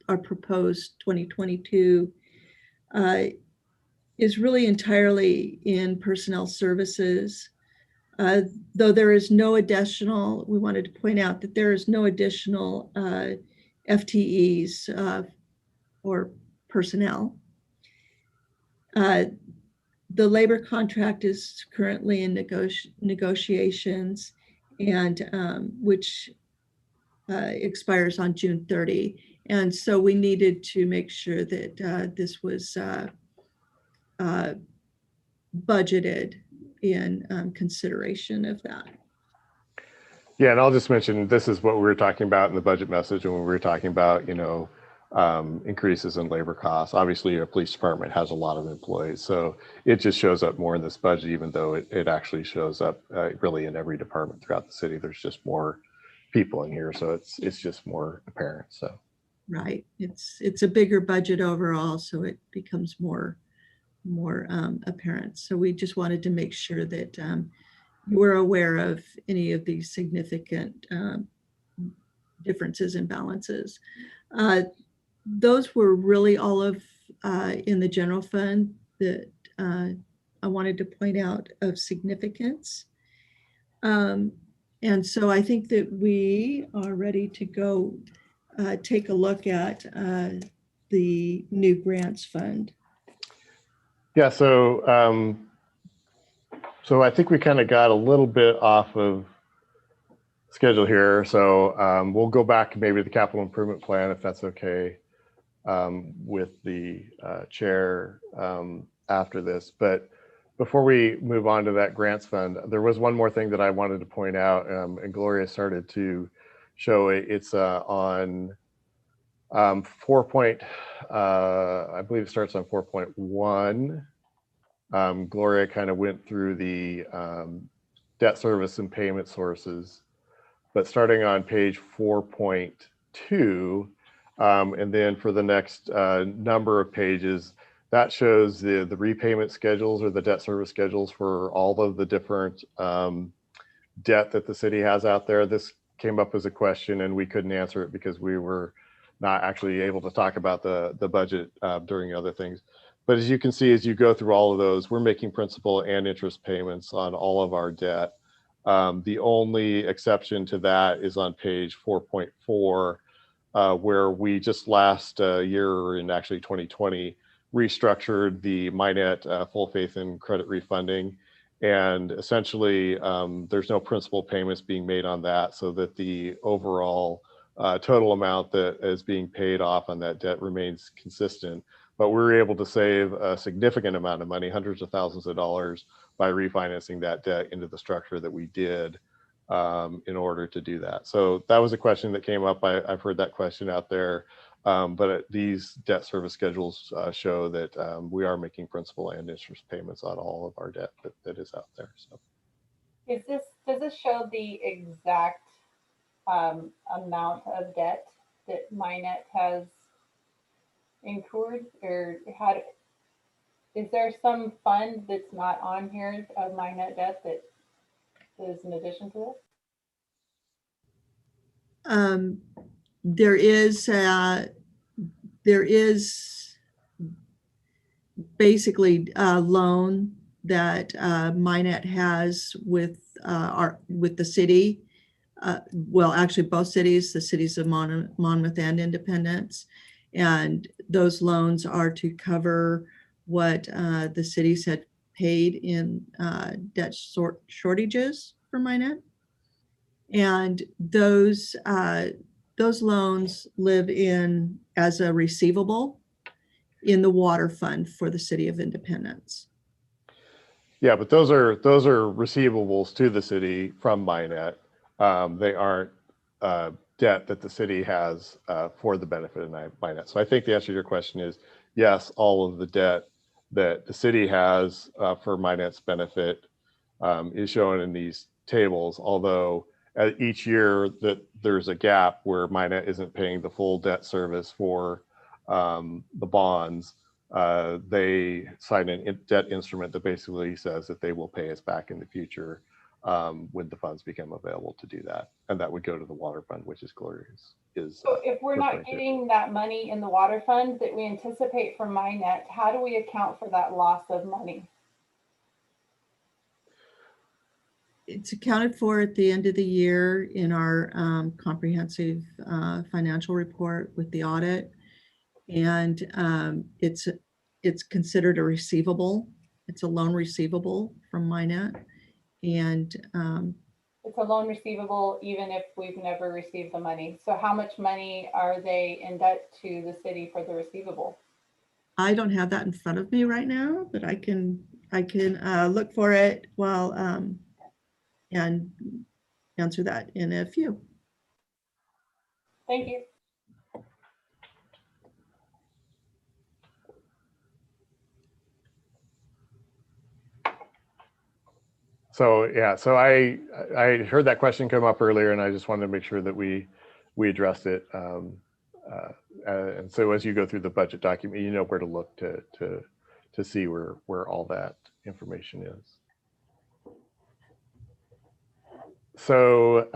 our proposed 2022 is really entirely in personnel services. Though there is no additional, we wanted to point out that there is no additional FTEs or personnel. The labor contract is currently in negotiations, and which expires on June 30. And so we needed to make sure that this was budgeted in consideration of that. Yeah, and I'll just mention, this is what we were talking about in the budget message when we were talking about, increases in labor costs. Obviously, our police department has a lot of employees, so it just shows up more in this budget, even though it actually shows up really in every department throughout the city. There's just more people in here, so it's just more apparent. So Right, it's a bigger budget overall, so it becomes more apparent. So we just wanted to make sure that you were aware of any of these significant differences and balances. Those were really all of in the general fund that I wanted to point out of significance. And so I think that we are ready to go take a look at the new grants fund. yeah, so I think we kind of got a little bit off of schedule here. So we'll go back maybe to the capital improvement plan, if that's okay, with the chair after this. But before we move on to that grants fund, there was one more thing that I wanted to point out, and Gloria started to show it. It's on 4 point, I believe it starts on 4.1. Gloria kind of went through the debt service and payment sources, but starting on page 4.2, and then for the next number of pages, that shows the repayment schedules or the debt service schedules for all of the different debt that the city has out there. This came up as a question and we couldn't answer it because we were not actually able to talk about the budget during other things. But as you can see, as you go through all of those, we're making principal and interest payments on all of our debt. The only exception to that is on page 4.4, where we just last year, in actually 2020, restructured the MyNet full faith and credit refunding. And essentially, there's no principal payments being made on that, so that the overall total amount that is being paid off on that debt remains consistent. But we were able to save a significant amount of money, hundreds of thousands of dollars, by refinancing that debt into the structure that we did in order to do that. So that was a question that came up. I've heard that question out there, but these debt service schedules show that we are making principal and interest payments on all of our debt that is out there. So, does this show the exact amount of debt that MyNet has incurred, or is there some fund that's not on here of MyNet debt that is in addition to this? There is basically a loan that MyNet has with the city. Well, actually both cities, the cities of Monmouth and Independence. And those loans are to cover what the cities had paid in debt shortages for MyNet. And those loans live in as a receivable in the water fund for the city of Independence. yeah, but those are receivables to the city from MyNet. They aren't debt that the city has for the benefit of MyNet. So I think the answer to your question is yes, all of the debt that the city has for MyNet's benefit is shown in these tables, although each year that there's a gap where MyNet isn't paying the full debt service for the bonds. They sign a debt instrument that basically says that they will pay us back in the future when the funds become available to do that. And that would go to the water fund, which is Gloria's. So if we're not getting that money in the water fund that we anticipate from MyNet, how do we account for that loss of money? It's accounted for at the end of the year in our comprehensive financial report with the audit. And it's considered a receivable. It's a loan receivable from MyNet. And it's a loan receivable even if we've never received the money. So how much money are they in debt to the city for the receivable? I don't have that in front of me right now, but I can look for it while and answer that in a few. Thank you. So yeah, so I heard that question come up earlier, and I just wanted to make sure that we addressed it. And so as you go through the budget document, you know where to look to see where all that information is. So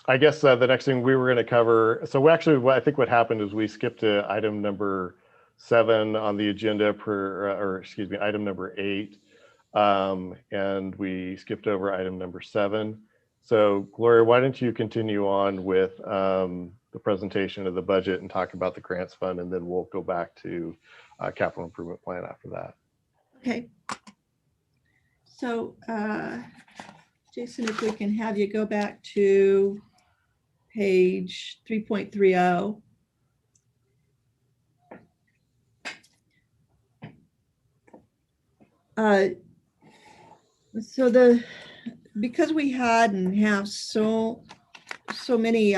I guess the next thing we were going to cover. So actually, I think what happened is we skipped to item number 7 on the agenda, item number 8. And we skipped over item number 7. So Gloria, why don't you continue on with the presentation of the budget and talk about the grants fund, and then we'll go back to capital improvement plan after that. Okay. So Jason, if we can have you go back to page 3.30. So because we had and have so many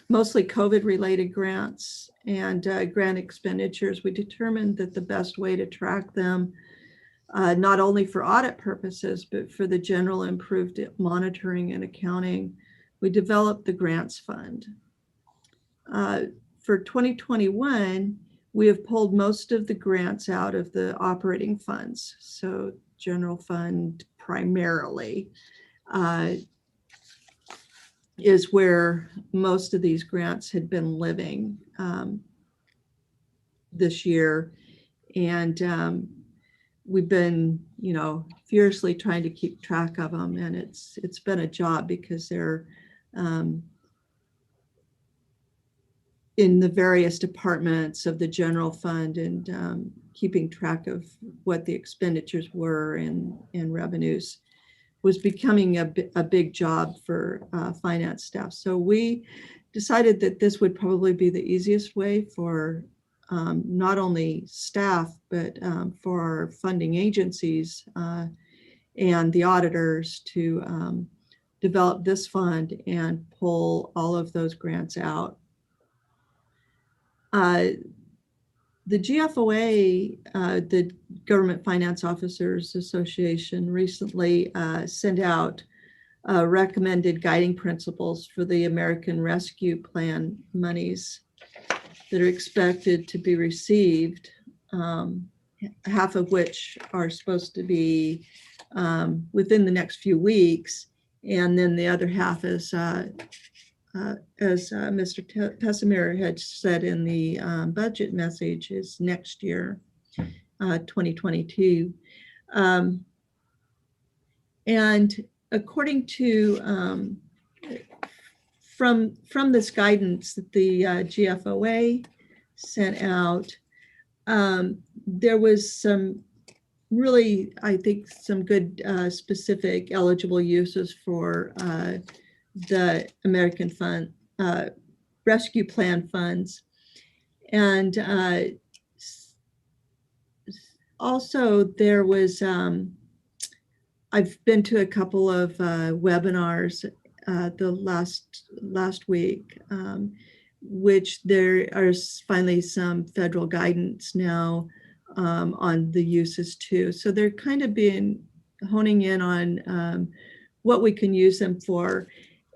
mostly COVID related grants and grant expenditures, we determined that the best way to track them, not only for audit purposes, but for the general improved monitoring and accounting, we developed the grants fund. For 2021, we have pulled most of the grants out of the operating funds. So general fund primarily is where most of these grants had been living this year. And we've been, furiously trying to keep track of them. And it's been a job because they're in the various departments of the general fund, and keeping track of what the expenditures were and revenues was becoming a big job for finance staff. So we decided that this would probably be the easiest way for not only staff, but for our funding agencies and the auditors to develop this fund and pull all of those grants out. The GFOA, the Government Finance Officers Association, recently sent out recommended guiding principles for the American Rescue Plan monies that are expected to be received, half of which are supposed to be within the next few weeks. And then the other half is, as Mr. Pessimir had said in the budget message, is next year, 2022. And according to, from this guidance that the GFOA sent out, there was some really, I think, some good specific eligible uses for the American Fund Rescue Plan funds. And also there was, I've been to a couple of webinars the last week, which there are finally some federal guidance now on the uses too. So they're kind of been honing in on what we can use them for.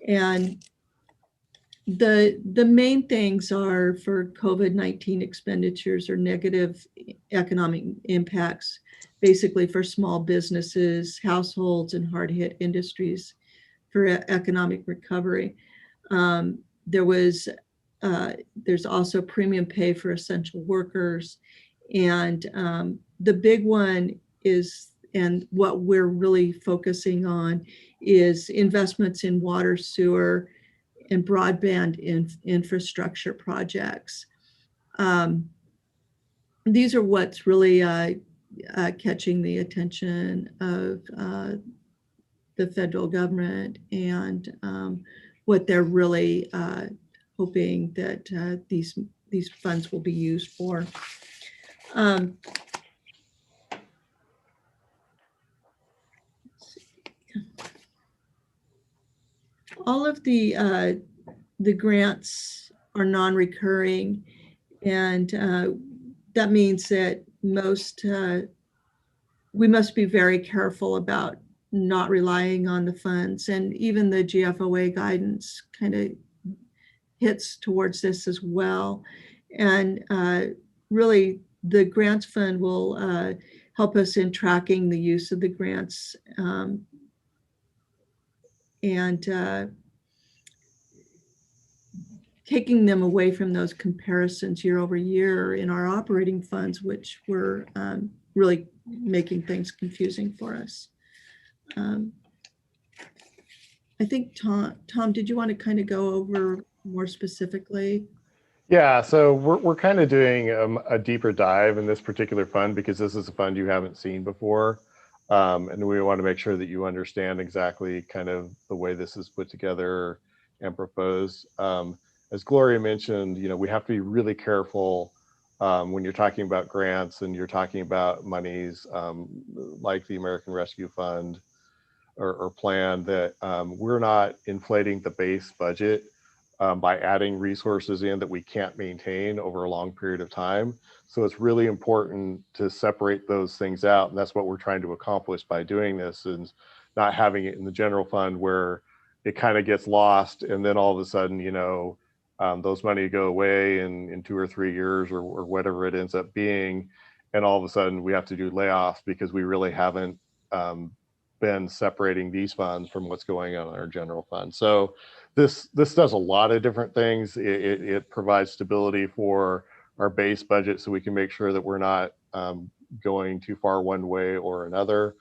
And the main things are for COVID-19 expenditures or negative economic impacts, basically for small businesses, households, and hard-hit industries for economic recovery. There's also premium pay for essential workers. And the big one is, and what we're really focusing on, is investments in water, sewer, and broadband infrastructure projects. These are what's really catching the attention of the federal government and what they're really hoping that these funds will be used for. All of the grants are non-recurring, and that means that we must be very careful about not relying on the funds, and even the GFOA guidance kind of hits towards this as well. And really, the grants fund will help us in tracking the use of the grants and taking them away from those comparisons year over year in our operating funds, which were really making things confusing for us. I think Tom, did you want to kind of go over more specifically? Yeah, so we're kind of doing a deeper dive in this particular fund because this is a fund you haven't seen before. And we want to make sure that you understand exactly kind of the way this is put together and proposed. As Gloria mentioned, we have to be really careful when you're talking about grants and you're talking about monies like the American Rescue Fund or plan, that we're not inflating the base budget by adding resources in that we can't maintain over a long period of time. So it's really important to separate those things out. And that's what we're trying to accomplish by doing this, and not having it in the general fund where it kind of gets lost. And then all of a sudden, those money go away in 2 or 3 years or whatever it ends up being. And all of a sudden we have to do layoffs because we really haven't been separating these funds from what's going on in our general fund. So this does a lot of different things. It provides stability for our base budget so we can make sure that we're not going too far one way or another.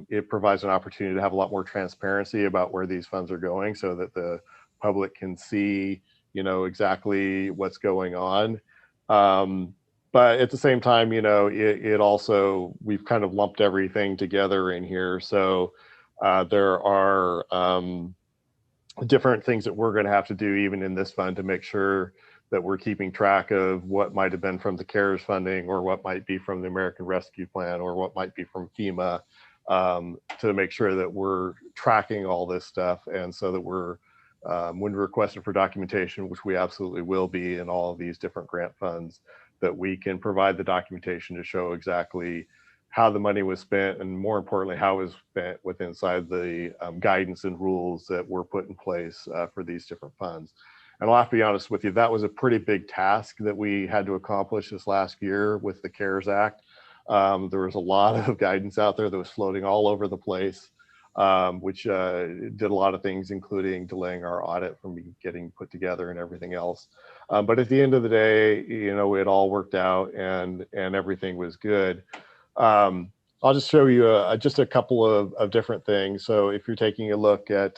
It provides an opportunity to have a lot more transparency about where these funds are going so that the public can see, exactly what's going on. But at the same time, it also, we've kind of lumped everything together in here. So there are different things that we're going to have to do even in this fund to make sure that we're keeping track of what might have been from the CARES funding or what might be from the American Rescue Plan or what might be from FEMA, to make sure that we're tracking all this stuff. And so that we're, when requested for documentation, which we absolutely will be in all of these different grant funds, that we can provide the documentation to show exactly how the money was spent, and more importantly, how it was spent within inside the guidance and rules that were put in place for these different funds. And I'll have to be honest with you, that was a pretty big task that we had to accomplish this last year with the CARES Act. There was a lot of guidance out there that was floating all over the place, which did a lot of things, including delaying our audit from getting put together and everything else. But at the end of the day, it all worked out and everything was good. I'll just show you just a couple of different things. So if you're taking a look at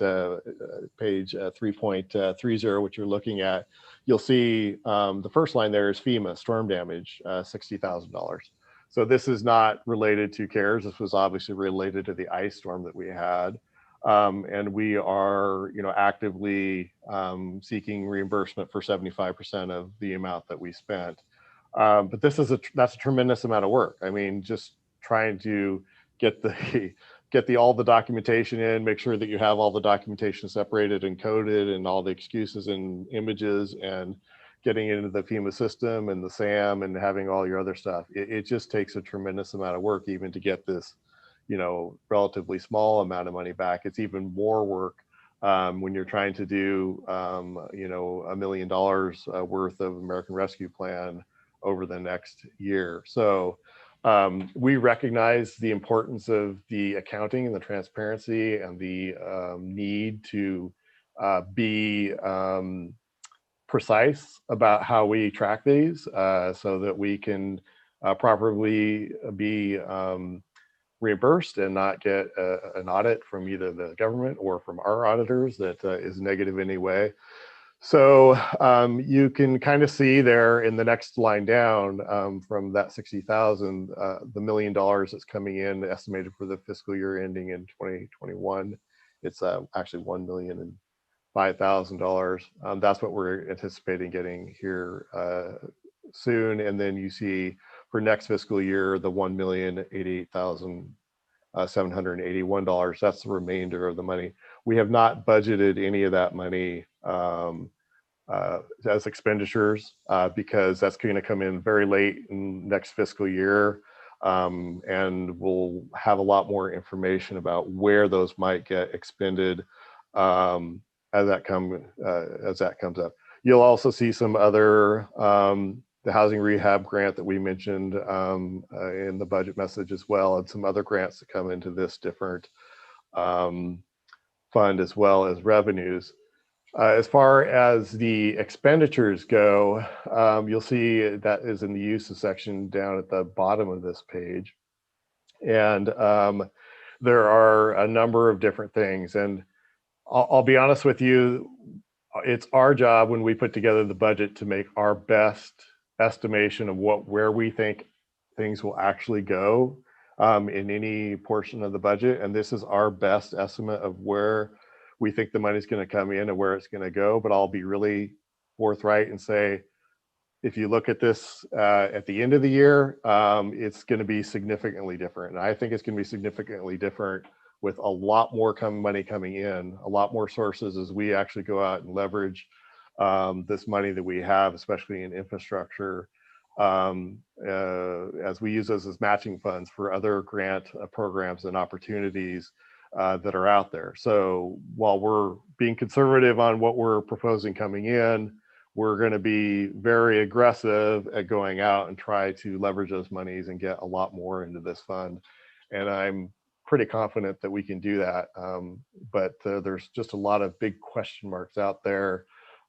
page 3.30, which you're looking at, you'll see the first line there is FEMA storm damage, $60,000. So this is not related to CARES. This was obviously related to the ice storm that we had. And we are, actively seeking reimbursement for 75% of the amount that we spent. But that's a tremendous amount of work. I mean, just trying to get all the documentation in, make sure that you have all the documentation separated and coded and all the excuses and images, and getting into the FEMA system and the SAM and having all your other stuff. It just takes a tremendous amount of work even to get this, relatively small amount of money back. It's even more work when you're trying to do, $1 million worth of American Rescue Plan over the next year. So we recognize the importance of the accounting and the transparency and the need to be precise about how we track these so that we can properly be reimbursed and not get an audit from either the government or from our auditors that is negative in any way. So you can kind of see there in the next line down from that 60,000, the $1 million that's coming in estimated for the fiscal year ending in 2021. It's actually $1,005,000. That's what we're anticipating getting here soon. And then you see for next fiscal year, the $1,088,781. That's the remainder of the money. We have not budgeted any of that money as expenditures because that's going to come in very late in next fiscal year. And we'll have a lot more information about where those might get expended as that comes up. You'll also see some other the housing rehab grant that we mentioned in the budget message as well, and some other grants that come into this different fund as well as revenues. As far as the expenditures go, you'll see that is in the uses section down at the bottom of this page. And there are a number of different things. And I'll be honest with you, it's our job when we put together the budget to make our best estimation of where we think things will actually go in any portion of the budget. And this is our best estimate of where we think the money's going to come in and where it's going to go. But I'll be really forthright and say, if you look at this at the end of the year, it's going to be significantly different. And I think it's going to be significantly different with a lot more money coming in, a lot more sources as we actually go out and leverage this money that we have, especially in infrastructure, as we use those as matching funds for other grant programs and opportunities that are out there. So while we're being conservative on what we're proposing coming in, we're going to be very aggressive at going out and try to leverage those monies and get a lot more into this fund. And I'm pretty confident that we can do that. But there's just a lot of big question marks out there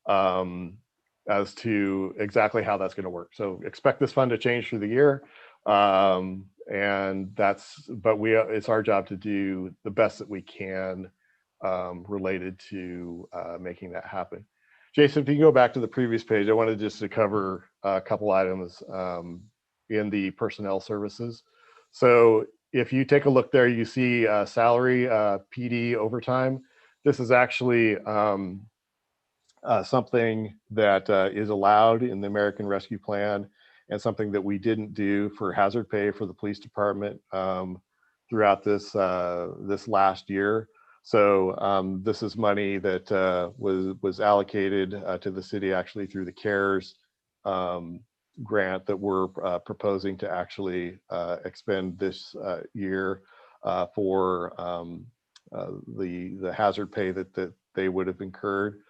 as to exactly how that's going to work. So expect this fund to change through the year. And it's our job to do the best that we can related to making that happen. Jason, if you can go back to the previous page, I wanted just to cover a couple items in the personnel services. So if you take a look there, you see salary, PD, overtime. This is actually something that is allowed in the American Rescue Plan, and something that we didn't do for hazard pay for the police department throughout this last year. So this is money that was allocated to the city actually through the CARES grant that we're proposing to actually expend this year for the hazard pay that they would have incurred.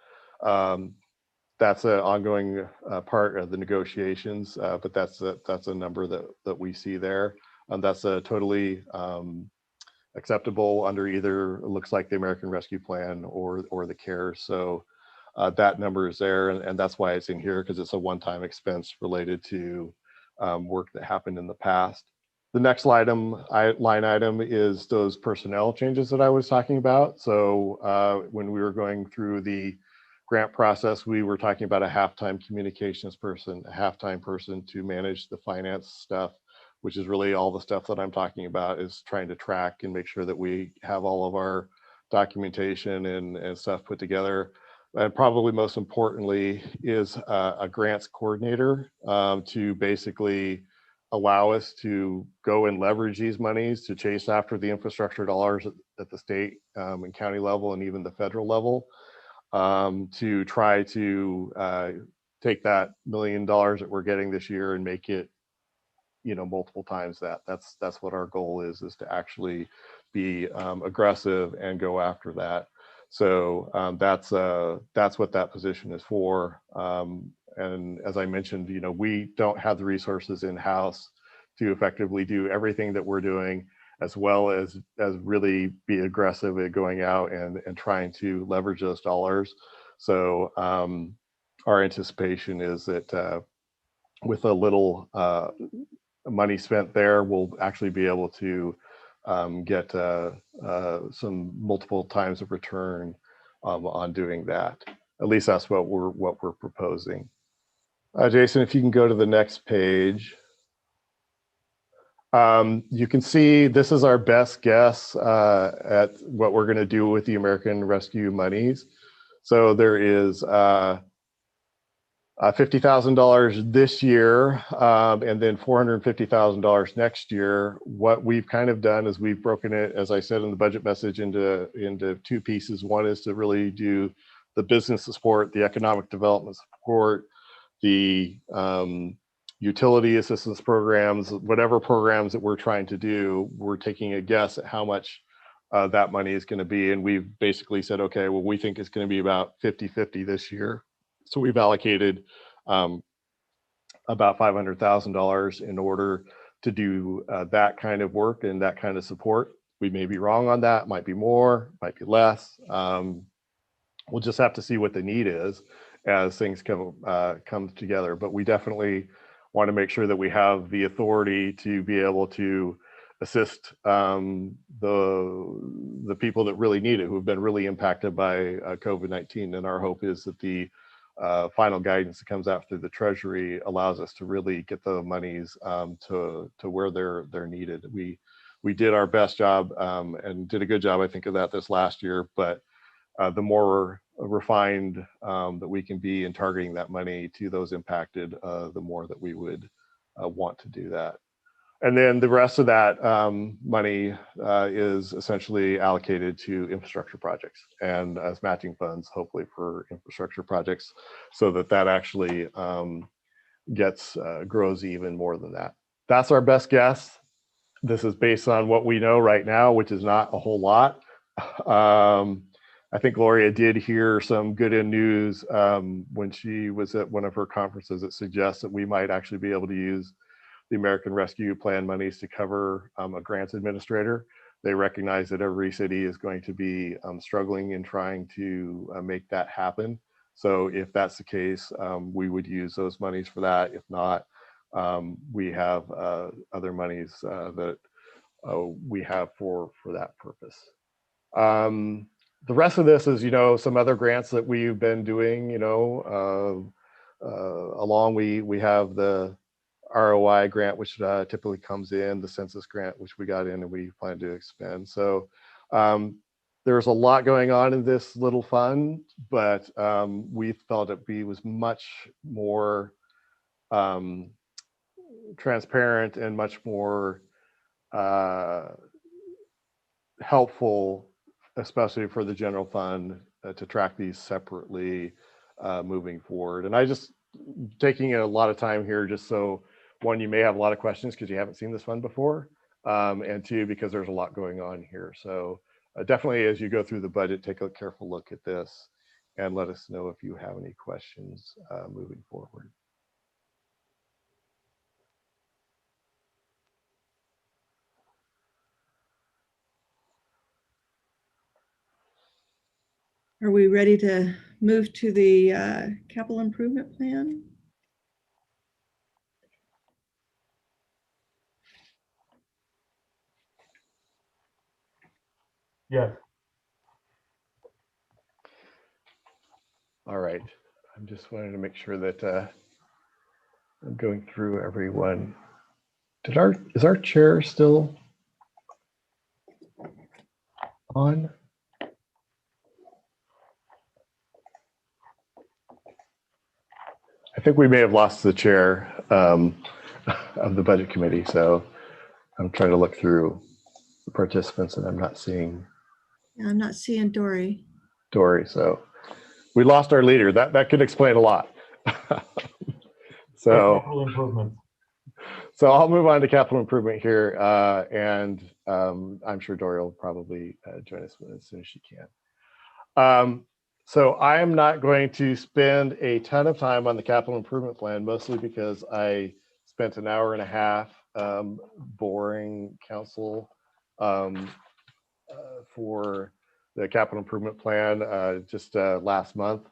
That's an ongoing part of the negotiations, but that's a number that we see there. That's a totally acceptable under either, it looks like, the American Rescue Plan or the CARES. So that number is there, and that's why it's in here, because it's a one-time expense related to work that happened in the past. The next line item is those personnel changes that I was talking about. So when we were going through the grant process, we were talking about a half-time communications person, a half-time person to manage the finance stuff, which is really all the stuff that I'm talking about, is trying to track and make sure that we have all of our documentation and stuff put together. And probably most importantly is a grants coordinator to basically allow us to go and leverage these monies to chase after the infrastructure dollars at the state and county level and even the federal level, to try to take that $1 million that we're getting this year and make it, multiple times that. That's what our goal is to actually be aggressive and go after that. So that's what that position is for. And as I mentioned, we don't have the resources in-house to effectively do everything that we're doing, as well as really be aggressive at going out and trying to leverage those dollars. So our anticipation is that with a little money spent there, we'll actually be able to get some multiple times of return on doing that. At least that's what we're proposing. Jason, if you can go to the next page. You can see this is our best guess at what we're going to do with the American Rescue monies. So there is $50,000 this year, and then $450,000 next year. What we've kind of done is we've broken it, as I said in the budget message, into two pieces. One is to really do the business support, the economic development support, the utility assistance programs, whatever programs that we're trying to do. We're taking a guess at how much that money is going to be. And we've basically said, okay, well, we think it's going to be about 50-50 this year. So we've allocated about $500,000 in order to do that kind of work and that kind of support. We may be wrong on that, might be more, might be less. We'll just have to see what the need is as things come together. But we definitely want to make sure that we have the authority to be able to assist the people that really need it, who have been really impacted by COVID-19. And our hope is that the final guidance that comes out through the Treasury allows us to really get the monies to where they're needed. We did our best job and did a good job, I think, of that this last year, but the more refined that we can be in targeting that money to those impacted, the more that we would want to do that. And then the rest of that money is essentially allocated to infrastructure projects and as matching funds, hopefully for infrastructure projects, so that that actually grows even more than that. That's our best guess. This is based on what we know right now, which is not a whole lot. I think Gloria did hear some good news when she was at one of her conferences that suggests that we might actually be able to use the American Rescue Plan monies to cover a grants administrator. They recognize that every city is going to be struggling in trying to make that happen. So if that's the case, we would use those monies for that. If not, we have other monies that we have for that purpose. The rest of this is, some other grants that we've been doing, along we have the ROI grant, which typically comes in, the census grant, which we got in and we plan to expend. So there's a lot going on in this little fund, but we felt it was much more transparent and much more helpful, especially for the general fund, to track these separately moving forward. And I just taking a lot of time here just so, one, you may have a lot of questions because you haven't seen this fund before, and two, because there's a lot going on here. So definitely as you go through the budget, take a careful look at this and let us know if you have any questions moving forward. Are we ready to move to the capital improvement plan? Yes. All right. I'm just wanting to make sure that I'm going through everyone. Is our chair still on? I think we may have lost the chair of the budget committee. So I'm trying to look through the participants and I'm not seeing. Yeah, I'm not seeing Dory. So we lost our leader. That could explain a lot. So capital improvement. So I'll move on to capital improvement here, and I'm sure Dory will probably join us as soon as she can. So I am not going to spend a ton of time on the capital improvement plan, mostly because I spent an hour and a half boring council for the capital improvement plan just last month.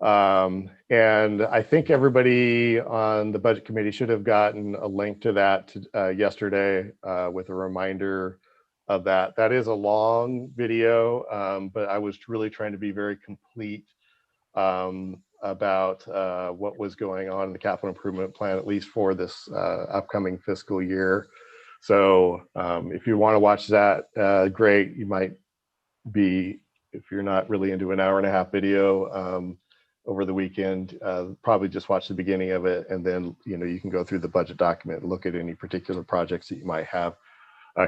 And I think everybody on the budget committee should have gotten a link to that yesterday with a reminder of that. That is a long video, but I was really trying to be very complete about what was going on in the capital improvement plan, at least for this upcoming fiscal year. So if you want to watch that, great. You might be, if you're not really into an hour-and-a-half video over the weekend, probably just watch the beginning of it, and then you can go through the budget document and look at any particular projects that you might have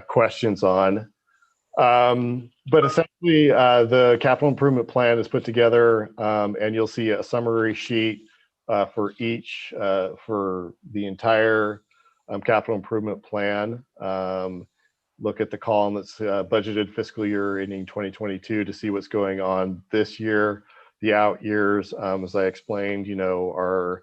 questions on. But essentially, the capital improvement plan is put together, and you'll see a summary sheet for each, for the entire capital improvement plan. Look at the column that's budgeted fiscal year ending 2022 to see what's going on this year. The out years, as I explained, are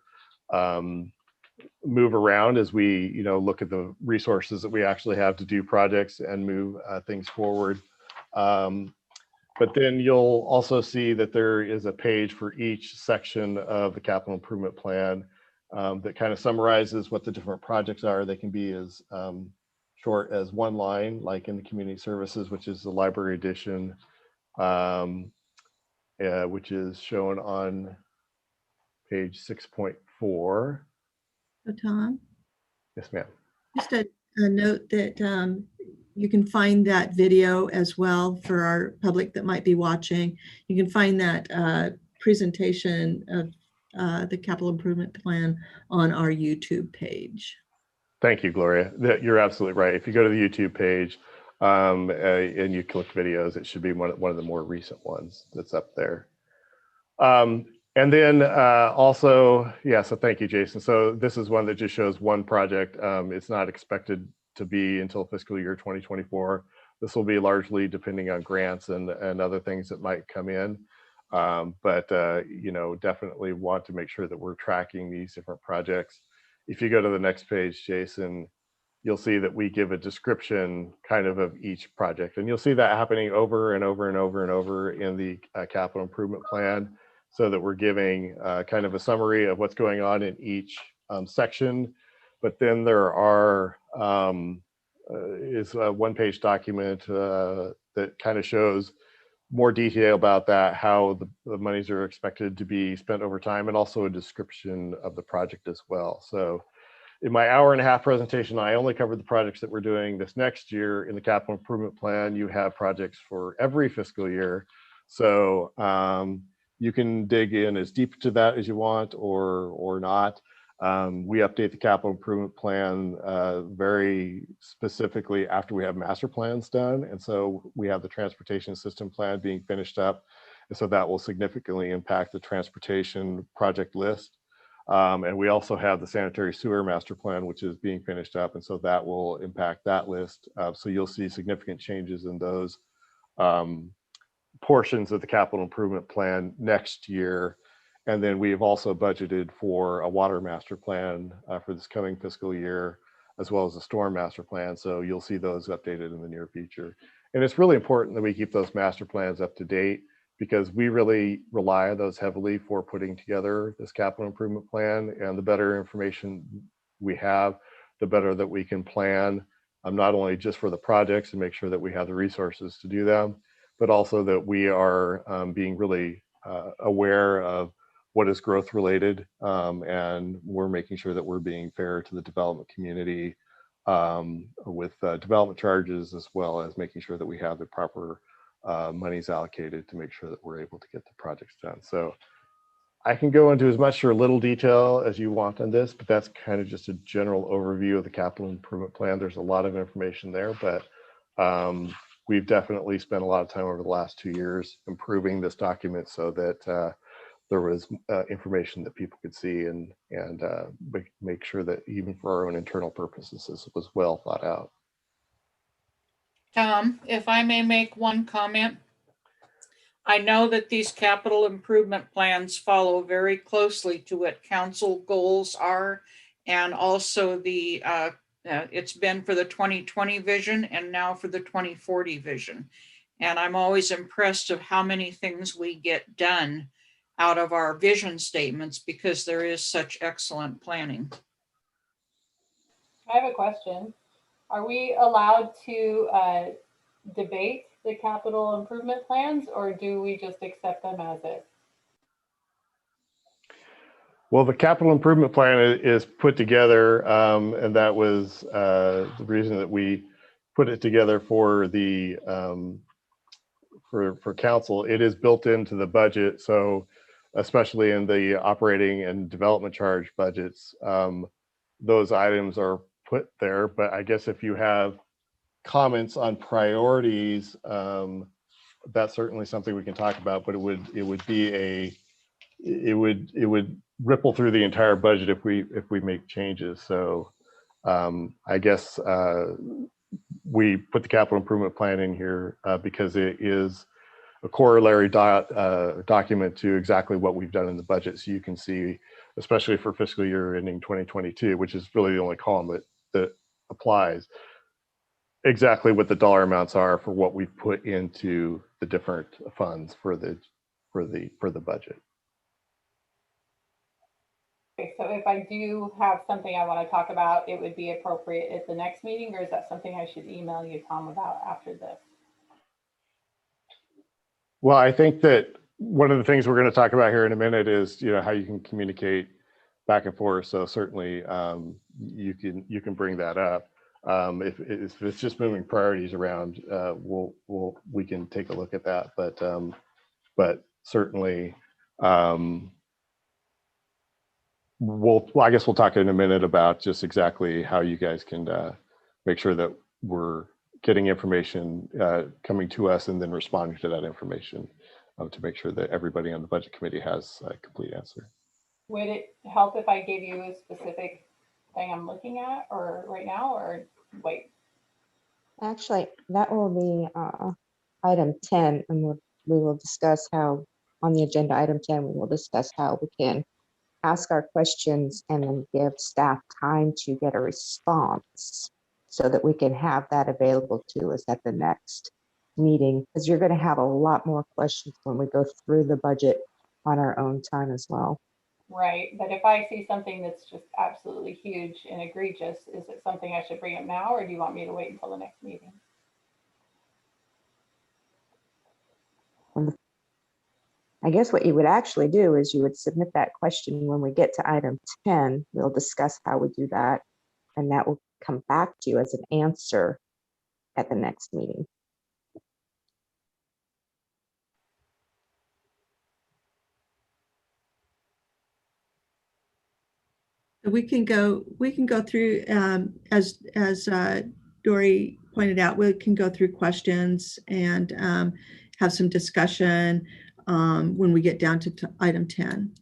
move around as we look at the resources that we actually have to do projects and move things forward. But then you'll also see that there is a page for each section of the capital improvement plan that kind of summarizes what the different projects are. They can be as short as one line, like in the community services, which is the library edition, which is shown on page 6.4. So Tom, Yes, ma'am. just a note that you can find that video as well for our public that might be watching. You can find that presentation of the capital improvement plan on our YouTube page. Thank you, Gloria. You're absolutely right. If you go to the YouTube page and you click videos, it should be one of the more recent ones that's up there. And then also, yeah, so thank you, Jason. So this is one that just shows one project. It's not expected to be until fiscal year 2024. This will be largely depending on grants and other things that might come in. But definitely want to make sure that we're tracking these different projects. If you go to the next page, Jason, you'll see that we give a description kind of each project. And you'll see that happening over and over and over and over in the capital improvement plan, so that we're giving kind of a summary of what's going on in each section. But then there are is a one-page document that kind of shows more detail about that, how the monies are expected to be spent over time, and also a description of the project as well. So in my hour-and-a-half presentation, I only covered the projects that we're doing this next year. In the capital improvement plan, you have projects for every fiscal year. So you can dig in as deep to that as you want or not. We update the capital improvement plan very specifically after we have master plans done. And so we have the transportation system plan being finished up. And so that will significantly impact the transportation project list. And we also have the sanitary sewer master plan, which is being finished up. And so that will impact that list. So you'll see significant changes in those portions of the capital improvement plan next year. And then we've also budgeted for a water master plan for this coming fiscal year, as well as a storm master plan. So you'll see those updated in the near future. And it's really important that we keep those master plans up to date, because we really rely on those heavily for putting together this capital improvement plan. And the better information we have, the better that we can plan, not only just for the projects and make sure that we have the resources to do them, but also that we are being really aware of what is growth related, and we're making sure that we're being fair to the development community with development charges, as well as making sure that we have the proper monies allocated to make sure that we're able to get the projects done. So I can go into as much or little detail as you want on this, but that's kind of just a general overview of the capital improvement plan. There's a lot of information there, but we've definitely spent a lot of time over the last 2 years improving this document so that there was information that people could see and make sure that even for our own internal purposes, this was well thought out. Tom, if I may make one comment. I know that these capital improvement plans follow very closely to what council goals are, and also the it's been for the 2020 vision and now for the 2040 vision. And I'm always impressed of how many things we get done out of our vision statements, because there is such excellent planning. I have a question. Are we allowed to debate the capital improvement plans, or do we just accept them as is? Well, the capital improvement plan is put together, and that was the reason that we put it together for the for council. It is built into the budget, so especially in the operating and development charge budgets, those items are put there. But I guess if you have comments on priorities, that's certainly something we can talk about. But it would be it would ripple through the entire budget if we make changes. So I guess we put the capital improvement plan in here because it is a corollary document to exactly what we've done in the budget. So you can see, especially for fiscal year ending 2022, which is really the only column that applies, exactly what the dollar amounts are for what we've put into the different funds for the budget. Okay, so if I do have something I want to talk about, it would be appropriate at the next meeting, or is that something I should email you, Tom, about after this? Well, I think that one of the things we're going to talk about here in a minute is, how you can communicate back and forth. So certainly you can bring that up. If it's just moving priorities around, we can take a look at that. But certainly I guess we'll talk in a minute about just exactly how you guys can make sure that we're getting information coming to us and then responding to that information to make sure that everybody on the budget committee has a complete answer. Would it help if I gave you a specific thing I'm looking at or right now, or wait? Actually, that will be item 10, and we will discuss how, on the agenda item 10, we will discuss how we can ask our questions and then give staff time to get a response so that we can have that available to us at the next meeting, because you're going to have a lot more questions when we go through the budget on our own time as well. Right, but if I see something that's just absolutely huge and egregious, is it something I should bring up now, or do you want me to wait until the next meeting? I guess what you would actually do is you would submit that question when we get to item 10. We'll discuss how we do that, and that will come back to you as an answer at the next meeting. We can go through, as Dory pointed out, we can go through questions and have some discussion when we get down to item 10.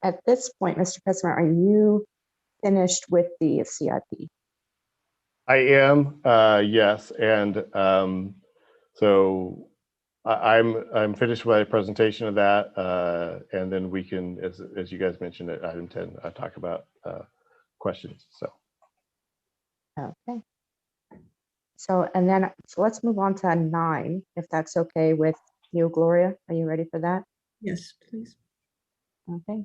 At this point, Mr. President, are you finished with the CIP? I am, yes, and so I'm finished with my presentation of that, and then we can, as you guys mentioned at item 10, talk about questions. So. Okay. So let's move on to 9, if that's okay with you, Gloria. Are you ready for that? Yes, please. Okay.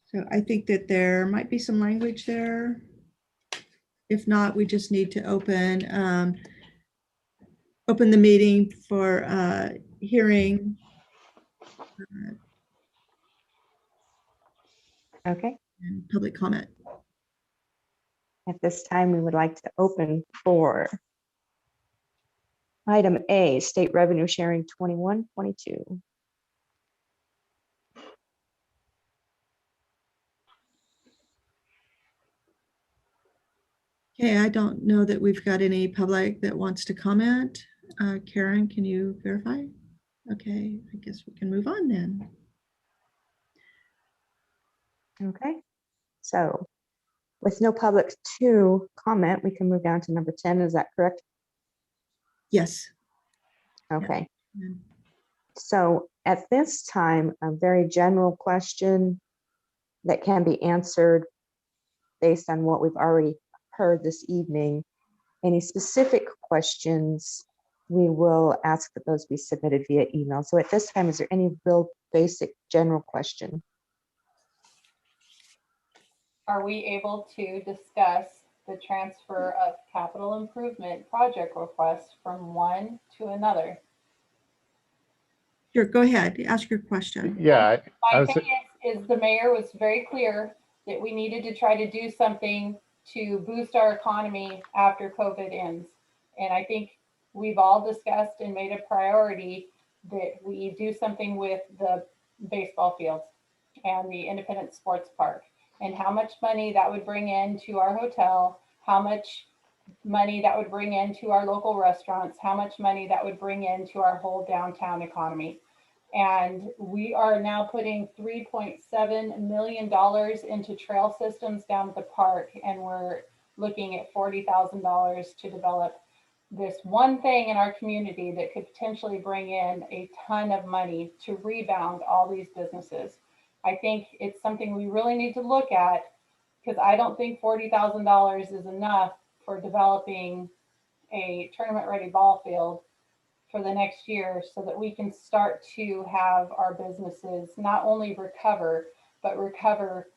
So I think that there might be some language there. If not, we just need to open the meeting for hearing. Okay. And public comment. At this time, we would like to open for item A, state revenue sharing 21-22. Okay, I don't know that we've got any public that wants to comment. Karen, can you verify? Okay, I guess we can move on then. Okay, so with no public to comment, we can move down to number 10. Is that correct? Yes. Okay. Yeah. So at this time, a very general question that can be answered based on what we've already heard this evening. Any specific questions, we will ask that those be submitted via email. So at this time, is there any real basic general question? Are we able to discuss the transfer of capital improvement project requests from one to another. Sure, go ahead, ask your question. Yeah. My thing is the mayor was very clear that we needed to try to do something to boost our economy after COVID ends. And I think we've all discussed and made a priority that we do something with the baseball fields and the Independent Sports Park, and how much money that would bring into our hotel, how much money that would bring into our local restaurants, how much money that would bring into our whole downtown economy. And we are now putting $3.7 million into trail systems down at the park, and we're looking at $40,000 to develop this one thing in our community that could potentially bring in a ton of money to rebound all these businesses. I think it's something we really need to look at, because I don't think $40,000 is enough for developing a tournament-ready ball field for the next year, so that we can start to have our businesses not only recover, but recover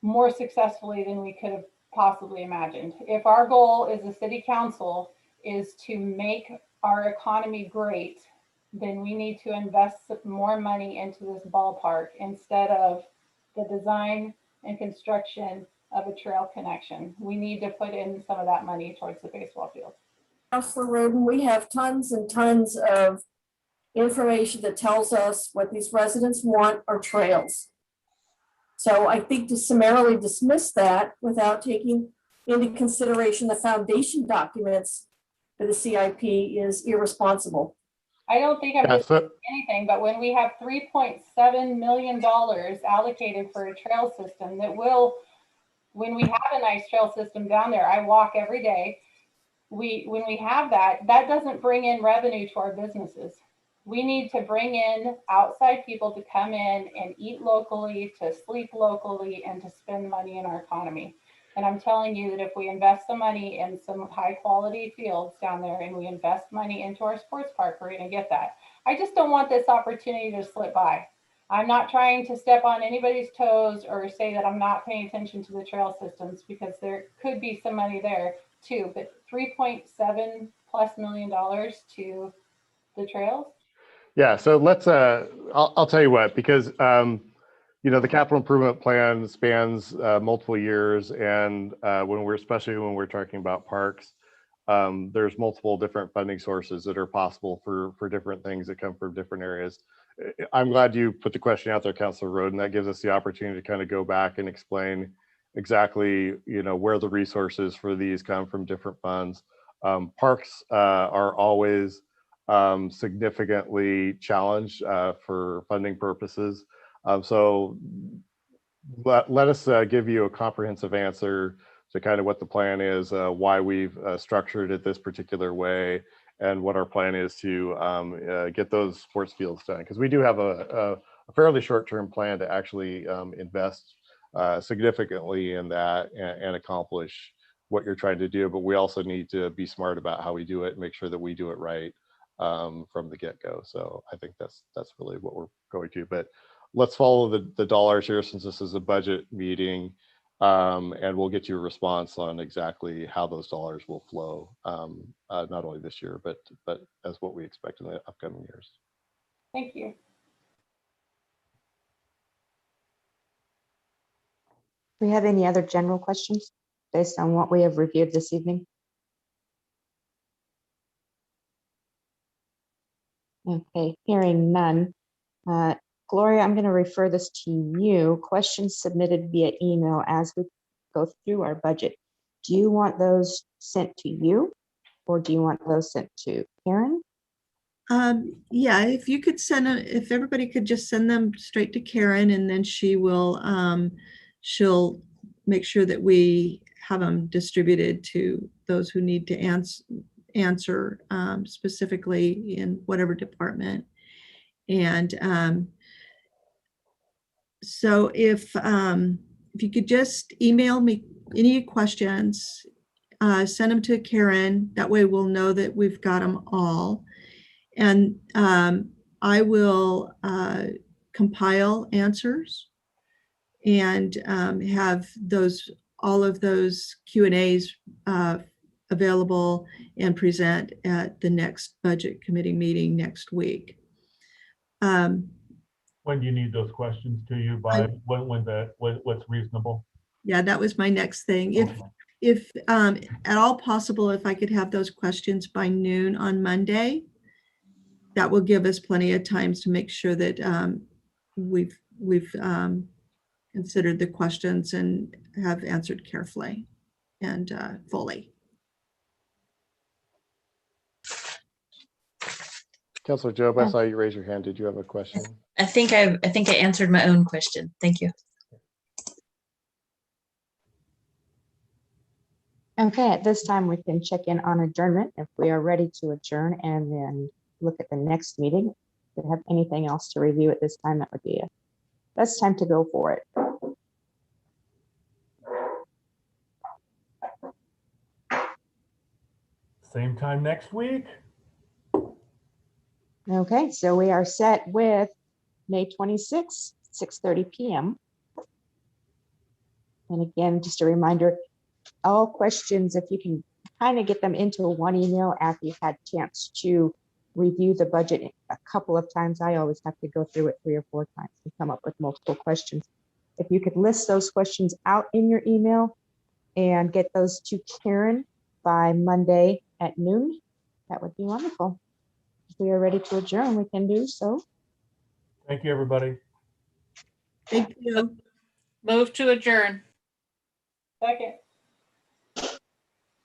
more successfully than we could have possibly imagined. If our goal as a city council is to make our economy great, then we need to invest more money into this ballpark instead of the design and construction of a trail connection. We need to put in some of that money towards the baseball field. Councilor Roden, we have tons and tons of information that tells us what these residents want are trails. So I think to summarily dismiss that without taking into consideration the foundation documents for the CIP is irresponsible. I don't think I'm doing anything, but when we have $3.7 million allocated for a trail system that will, when we have a nice trail system down there, I walk every day. When we have that, that doesn't bring in revenue to our businesses. We need to bring in outside people to come in and eat locally, to sleep locally, and to spend money in our economy. And I'm telling you that if we invest some money in some high quality fields down there, and we invest money into our sports park, we're going to get that. I just don't want this opportunity to slip by. I'm not trying to step on anybody's toes or say that I'm not paying attention to the trail systems, because there could be some money there too, but $3.7+ million to the trails. Yeah, so let's, I'll tell you what, because, you know, the capital improvement plan spans multiple years, and especially when we're talking about parks, there's multiple different funding sources that are possible for different things that come from different areas. I'm glad you put the question out there, Councilor Roden. That gives us the opportunity to kind of go back and explain exactly, you know, where the resources for these come from different funds. Parks are always significantly challenged for funding purposes. So let us give you a comprehensive answer to kind of what the plan is, why we've structured it this particular way, and what our plan is to get those sports fields done. Because we do have a fairly short-term plan to actually invest significantly in that and accomplish what you're trying to do. But we also need to be smart about how we do it and make sure that we do it right from the get-go. So I think that's really what we're going to. But let's follow the dollars here, since this is a budget meeting, and we'll get you a response on exactly how those dollars will flow, not only this year, but as what we expect in the upcoming years. Thank you. Do we have any other general questions based on what we have reviewed this evening? Okay, hearing none. Gloria, I'm going to refer this to you. Questions submitted via email as we go through our budget. Do you want those sent to you, or do you want those sent to Karen? Yeah, if you could if everybody could just send them straight to Karen, and then she will, she'll make sure that we have them distributed to those who need to answer specifically in whatever department. And so if you could just email me any questions, send them to Karen. That way we'll know that we've got them all. And I will compile answers and have those all of those Q&As available and present at the next budget committee meeting next week. When do you need those questions to you by? What's reasonable? Yeah, that was my next thing. Okay. If at all possible, if I could have those questions by noon on Monday, that will give us plenty of times to make sure that we've considered the questions and have answered carefully and fully. Councilor Job, I saw you raise your hand. Did you have a question? I think I answered my own question. Thank you. Okay, at this time, we can check in on adjournment if we are ready to adjourn and then look at the next meeting. If we have anything else to review at this time, that would be a best time to go for it. Same time next week. Okay, so we are set with May 26th, 6:30 p.m. And again, just a reminder, all questions, if you can kind of get them into one email after you've had a chance to review the budget a couple of times. I always have to go through it 3 or 4 times to come up with multiple questions. If you could list those questions out in your email and get those to Karen by Monday at noon, that would be wonderful. If we are ready to adjourn, we can do so. Thank you, everybody. Thank you. Move to adjourn. Second.